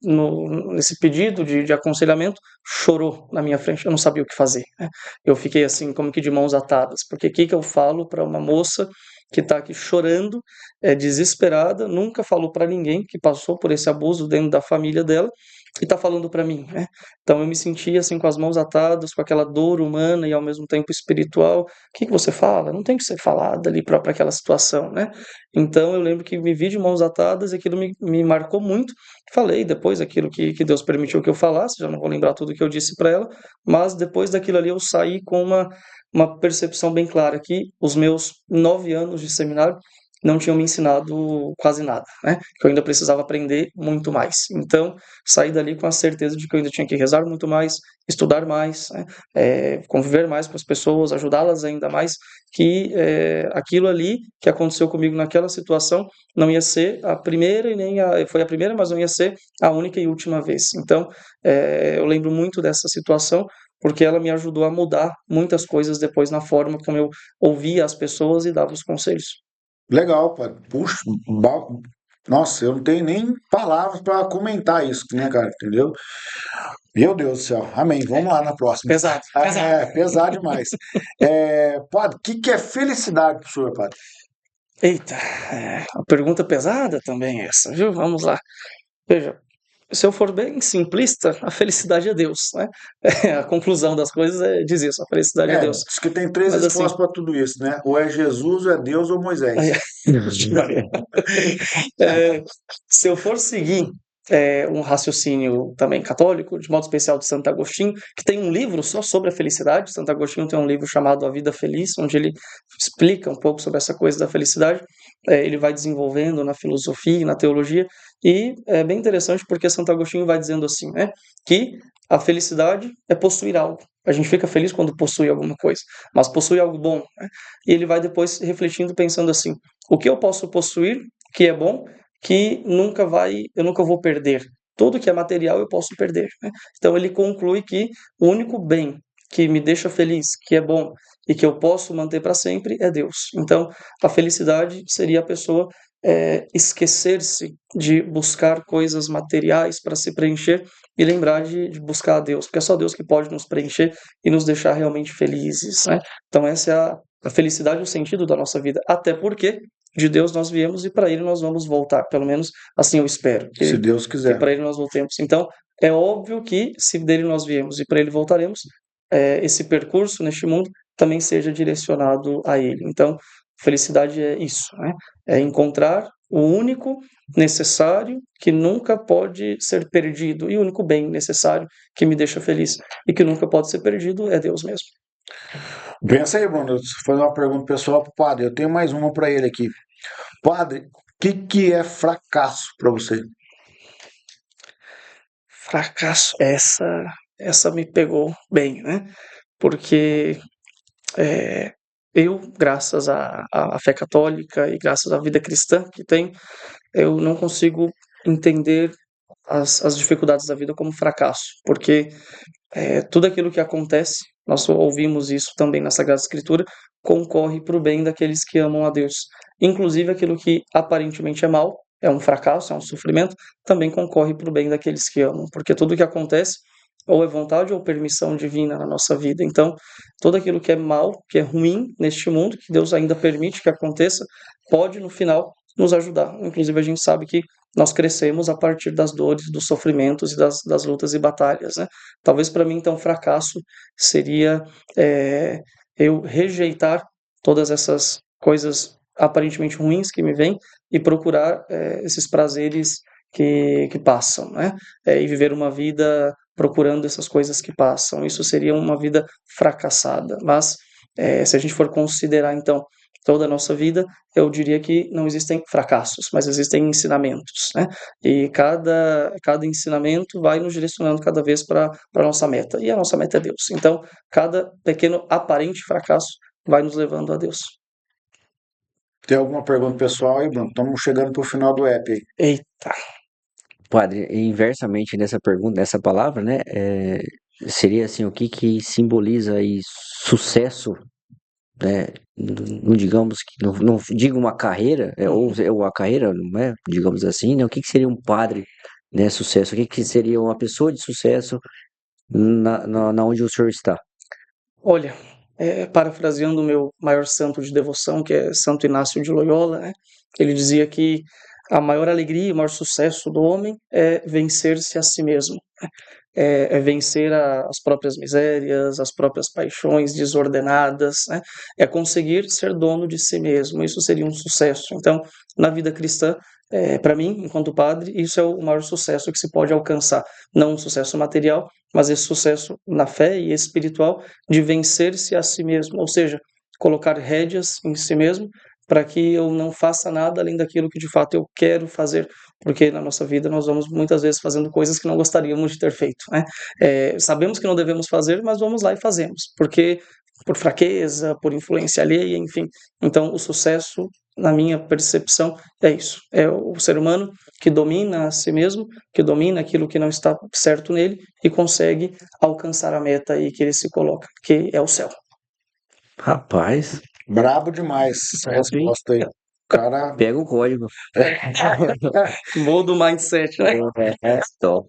nesse pedido de aconselhamento, chorou na minha frente. Eu não sabia o que fazer, né? Eu fiquei assim, como que de mãos atadas, porque o que que eu falo para uma moça que está aqui chorando, desesperada, nunca falou para ninguém que passou por esse abuso dentro da família dela e está falando para mim, né? Então eu me sentia assim com as mãos atadas, com aquela dor humana e ao mesmo tempo espiritual. O que que você fala? Não tem que ser falado ali para aquela situação, né? Então eu lembro que me vi de mãos atadas e aquilo me marcou muito. Falei depois aquilo que Deus permitiu que eu falasse, já não vou lembrar tudo que eu disse para ela, mas depois daquilo ali eu saí com uma percepção bem clara que os meus 9 anos de seminário não tinham me ensinado quase nada, né? Que eu ainda precisava aprender muito mais. Então, saí dali com a certeza de que eu ainda tinha que rezar muito mais, estudar mais, né? Conviver mais com as pessoas, ajudá-las ainda mais, que aquilo ali que aconteceu comigo naquela situação não ia ser a primeira e nem foi a primeira, mas não ia ser a única e última vez. Então, eu lembro muito dessa situação porque ela me ajudou a mudar muitas coisas depois na forma como eu ouvia as pessoas e dava os conselhos. Legal, padre. Puxa, Nossa, eu não tenho nem palavras para comentar isso, né, cara? Entendeu? Meu Deus do céu. Amém. Vamos lá na próxima. Pesado, pesado. É, pesado demais. Padre, o que é felicidade pro senhor, padre? Eita, uma pergunta pesada também essa, viu? Vamos lá. Veja, se eu for bem simplista, a felicidade é Deus, né? A conclusão das coisas diz isso, a felicidade é Deus. Diz que tem três Mas assim, respostas para tudo isso, né? Ou é Jesus, ou é Deus, ou Moisés. é, se eu for seguir um raciocínio também católico, de modo especial de Santo Agostinho, que tem um livro só sobre a felicidade. Santo Agostinho tem um livro chamado A Vida Feliz, onde ele explica um pouco sobre essa coisa da felicidade. Ele vai desenvolvendo na filosofia e na teologia, e é bem interessante porque Santo Agostinho vai dizendo assim, né, que a felicidade é possuir algo. A gente fica feliz quando possui alguma coisa, mas possui algo bom, né? E ele vai depois refletindo, pensando assim: o que eu posso possuir que é bom, que eu nunca vou perder. Tudo que é material eu posso perder, né? Então ele conclui que o único bem que me deixa feliz, que é bom e que eu posso manter para sempre é Deus. Então a felicidade seria a pessoa esquecer-se de buscar coisas materiais para se preencher e lembrar de buscar a Deus, porque é só Deus que pode nos preencher e nos deixar realmente felizes, né? Então essa é a felicidade, o sentido da nossa vida, até porque de Deus nós viemos e para Ele nós vamos voltar, pelo menos assim eu espero, Se Deus que quiser. para Ele nós voltemos. Então é óbvio que se dele nós viemos e para Ele voltaremos, esse percurso neste mundo também seja direcionado a Ele. Então felicidade é isso, né? É encontrar o único necessário que nunca pode ser perdido e o único bem necessário que me deixa feliz e que nunca pode ser perdido é Deus mesmo. Pensa aí, Bruno. Eu vou fazer uma pergunta pessoal pro padre. Eu tenho mais uma para ele aqui. Padre, o que é fracasso para você? Fracasso, essa me pegou bem, né? Porque eu, graças à fé católica e graças à vida cristã que tenho, eu não consigo entender as dificuldades da vida como fracasso, porque tudo aquilo que acontece, nós ouvimos isso também na Sagrada Escritura, concorre para o bem daqueles que amam a Deus. Inclusive aquilo que aparentemente é mal, é um fracasso, é um sofrimento, também concorre para o bem daqueles que amam, porque tudo que acontece ou é vontade ou permissão divina na nossa vida. Então, tudo aquilo que é mal, que é ruim neste mundo, que Deus ainda permite que aconteça, pode no final nos ajudar. Inclusive a gente sabe que nós crescemos a partir das dores, dos sofrimentos e das lutas e batalhas, né? Talvez para mim, então, fracasso seria eu rejeitar todas essas coisas aparentemente ruins que me vêm e procurar esses prazeres que passam, né? E viver uma vida procurando essas coisas que passam. Isso seria uma vida fracassada. Mas se a gente for considerar, então, toda a nossa vida, eu diria que não existem fracassos, mas existem ensinamentos, né? E cada ensinamento vai nos direcionando cada vez para a nossa meta. E a nossa meta é Deus. Então, cada pequeno aparente fracasso vai nos levando a Deus. Tem alguma pergunta pessoal aí, Bruno? Estamos chegando pro final do app aí. Eita, Padre, inversamente nessa pergunta, nessa palavra, né? Seria assim, o que que simboliza aí sucesso, né? Não digamos que, não digo uma carreira, ou a carreira, não é? Digamos assim, né? O que que seria um padre, né? Sucesso? O que que seria uma pessoa de sucesso na onde o senhor está? olha, parafraseando o meu maior santo de devoção, que é Santo Inácio de Loyola, né? Ele dizia que a maior alegria e o maior sucesso do homem é vencer-se a si mesmo. É vencer as próprias misérias, as próprias paixões desordenadas, né? É conseguir ser dono de si mesmo. Isso seria um sucesso. Então, na vida cristã, para mim, enquanto padre, isso é o maior sucesso que se pode alcançar. Não um sucesso material, mas esse sucesso na fé e espiritual de vencer-se a si mesmo, ou seja, colocar rédeas em si mesmo para que eu não faça nada além daquilo que de fato eu quero fazer, porque na nossa vida nós vamos muitas vezes fazendo coisas que não gostaríamos de ter feito, né? Sabemos que não devemos fazer, mas vamos lá e fazemos, porque por fraqueza, por influência alheia, enfim. Então, o sucesso, na minha percepção, é isso. É o ser humano que domina a si mesmo, que domina aquilo que não está certo nele e consegue alcançar a meta aí que ele se coloca, que é o céu. Rapaz, Brabo demais essa Top, hein? resposta aí. Cara, Pega o código. Muda o mindset, né? Top.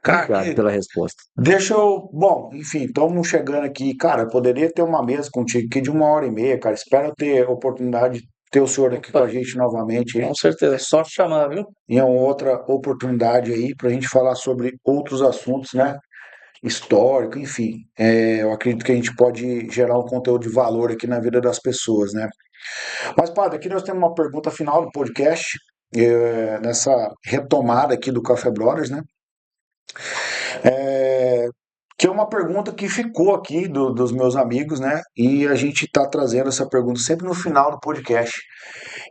cara, Obrigado pela resposta. deixa eu. Bom, enfim, estamos chegando aqui. Cara, eu poderia ter uma mesa contigo aqui de 1 hora e meia, cara. Espero ter oportunidade de ter o senhor aqui com a Opa, gente novamente aí, com certeza. Só te chamar, viu? em uma outra oportunidade aí, para a gente falar sobre outros assuntos, né? Histórico, enfim. Eu acredito que a gente pode gerar um conteúdo de valor aqui na vida das pessoas, né? Mas, padre, aqui nós temos uma pergunta final do podcast, nessa retomada aqui do Café Brothers, né? É, que é uma pergunta que ficou aqui dos meus amigos, né? E a gente está trazendo essa pergunta sempre no final do podcast.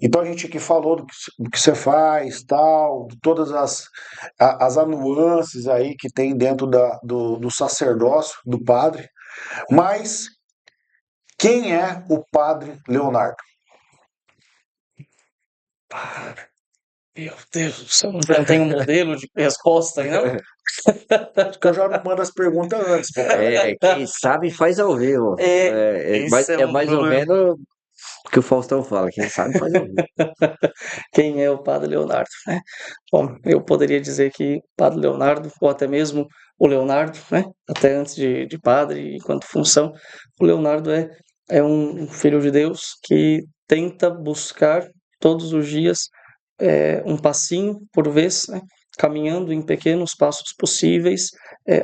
Então a gente aqui falou do que você faz, tal, de todas as nuances aí que tem dentro do sacerdócio, do padre. Mas quem é o padre Leonardo? Meu Deus do céu, não tem um modelo de resposta aí, não? Porque eu já não mando as perguntas antes, pô. Quem sabe faz ao vivo. Esse é É um mais ou problema. menos o que o Faustão fala. Quem sabe faz ao vivo. Quem é o Padre Leonardo, né? Bom, eu poderia dizer que Padre Leonardo, ou até mesmo o Leonardo, né? Até antes de padre, enquanto função, o Leonardo é um filho de Deus que tenta buscar todos os dias um passinho por vez, né? Caminhando em pequenos passos possíveis,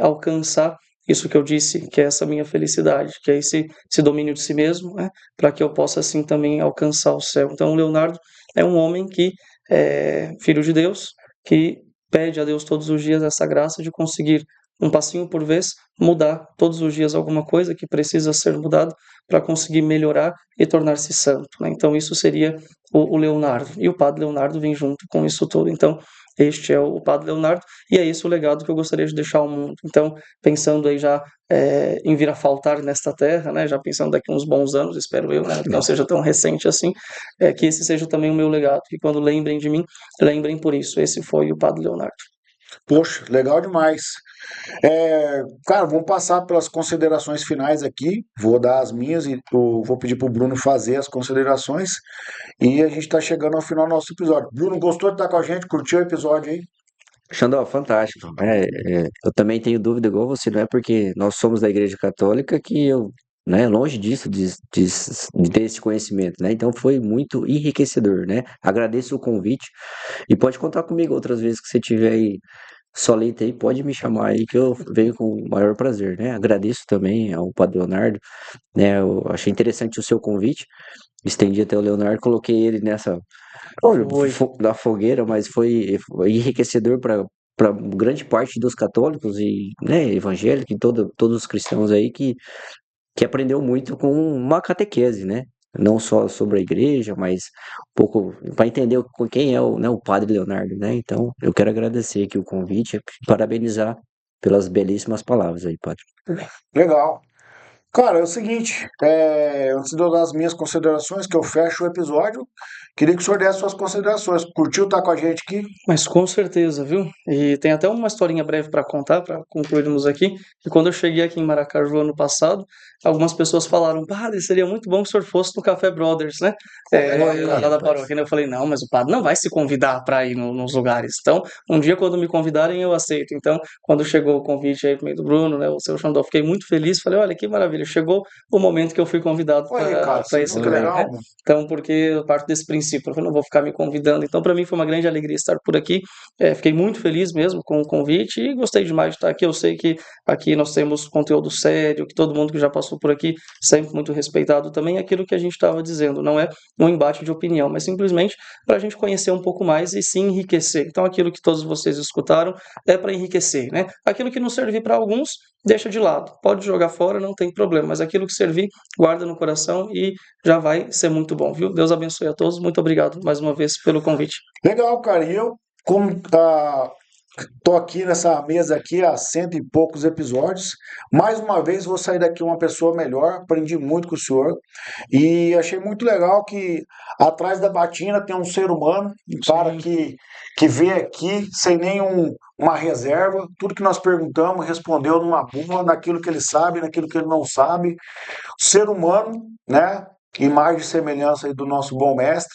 alcançar isso que eu disse, que é essa minha felicidade, que é esse domínio de si mesmo, né? Para que eu possa assim também alcançar o céu. Então, o Leonardo é um homem que é filho de Deus, que pede a Deus todos os dias essa graça de conseguir um passinho por vez, mudar todos os dias alguma coisa que precisa ser mudado para conseguir melhorar e tornar-se santo, né? Então isso seria o Leonardo, e o Padre Leonardo vem junto com isso tudo. Então este é o Padre Leonardo, e é esse o legado que eu gostaria de deixar ao mundo. Então, pensando aí já em vir a faltar nesta terra, né, já pensando daqui uns bons anos, espero eu, né, que não seja tão recente assim, que esse seja também o meu legado, que quando lembrem de mim, lembrem por isso, esse foi o Padre Leonardo. Poxa, legal demais. Cara, vamos passar pelas considerações finais aqui. Vou dar as minhas e vou pedir para o Bruno fazer as considerações. E a gente está chegando ao final do nosso episódio. Bruno, gostou de estar com a gente? Curtiu o episódio aí? Xandó, fantástico. Eu também tenho dúvida igual você, não é porque nós somos da Igreja Católica que eu, né, longe disso, de ter esse conhecimento, né? Então foi muito enriquecedor, né? Agradeço o convite e pode contar comigo outras vezes que você tiver aí solita aí, pode me chamar aí que eu venho com o maior prazer, né? Agradeço também ao Padre Leonardo, né? Eu achei interessante o seu convite, estendi até o Leonardo, coloquei ele nessa olha, Foi. da fogueira, mas foi enriquecedor para grande parte dos católicos e, né, evangélicos e todos os cristãos aí que aprendeu muito com uma catequese, né? Não só sobre a igreja, mas um pouco para entender quem é o Padre Leonardo, né? Então, eu quero agradecer aqui o convite e parabenizar pelas belíssimas palavras aí, Padre. Legal. Cara, é o seguinte, antes de eu dar as minhas considerações, que eu fecho o episódio, queria que o senhor desse suas considerações. Curtiu estar com a gente aqui? Mas com certeza, viu? E tem até uma historinha breve para contar, para concluirmos aqui, que quando eu cheguei aqui em Maracaju ano passado, algumas pessoas falaram, padre, seria muito bom que o senhor fosse no Café Brothers, né? Legal, Lá da paróquia, né? Eu falei, não, mas o padre não vai se convidar para ir nos lugares. Então, um dia quando me convidarem, eu aceito. Então, quando chegou o convite aí pro meio do Bruno, né, o seu Xandó, fiquei muito feliz, falei, olha, que maravilha, chegou o momento que eu fui convidado Olha aí, cara, para você esse viu que lugar, né? legal, mano? Então, porque eu parto desse princípio, eu falei, não vou ficar me convidando. Então, para mim foi uma grande alegria estar por aqui. Fiquei muito feliz mesmo com o convite e gostei demais de estar aqui. Eu sei que aqui nós temos conteúdo sério, que todo mundo que já passou por aqui sempre muito respeitado também. Aquilo que a gente estava dizendo, não é um embate de opinião, mas simplesmente para a gente conhecer um pouco mais e se enriquecer. Então, aquilo que todos vocês escutaram é para enriquecer, né? Aquilo que não servir para alguns, deixa de lado. Pode jogar fora, não tem problema, mas aquilo que servir, guarda no coração e já vai ser muito bom, viu? Deus abençoe a todos. Muito obrigado mais uma vez pelo convite. Legal, cara. E eu, como tô aqui nessa mesa aqui há cento e poucos episódios, mais uma vez vou sair daqui uma pessoa melhor. Aprendi muito com o senhor e achei muito legal que atrás da batina tem um ser humano, um cara que veio aqui sem nenhuma reserva. Tudo que nós perguntamos, respondeu numa boa, naquilo que ele sabe, naquilo que ele não sabe. Ser humano, né? Imagem e semelhança aí do nosso bom mestre.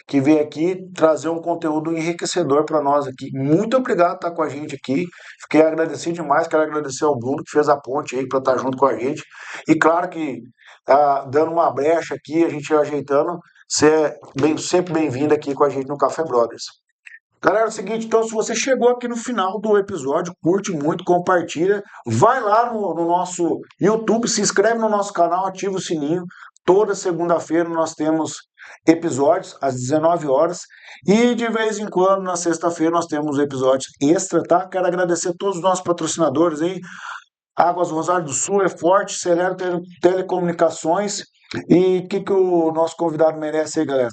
que veio aqui trazer um conteúdo enriquecedor para nós aqui. Muito obrigado por estar com a gente aqui. Fiquei agradecido demais. Quero agradecer ao Bruno que fez a ponte aí para estar junto com a gente. E claro que dando uma brecha aqui, a gente ajeitando, você é sempre bem-vindo aqui com a gente no Café Brothers. Galera, é o seguinte, então se você chegou aqui no final do episódio, curte muito, compartilha, vai lá no nosso YouTube, se inscreve no nosso canal, ativa o sininho. Toda segunda-feira nós temos episódios às 19 horas e de vez em quando, na sexta-feira, nós temos episódios extra, tá? Quero agradecer a todos os nossos patrocinadores aí. Águas Rosário do Sul é forte, Celero Telecomunicações. E o que o nosso convidado merece aí, galera?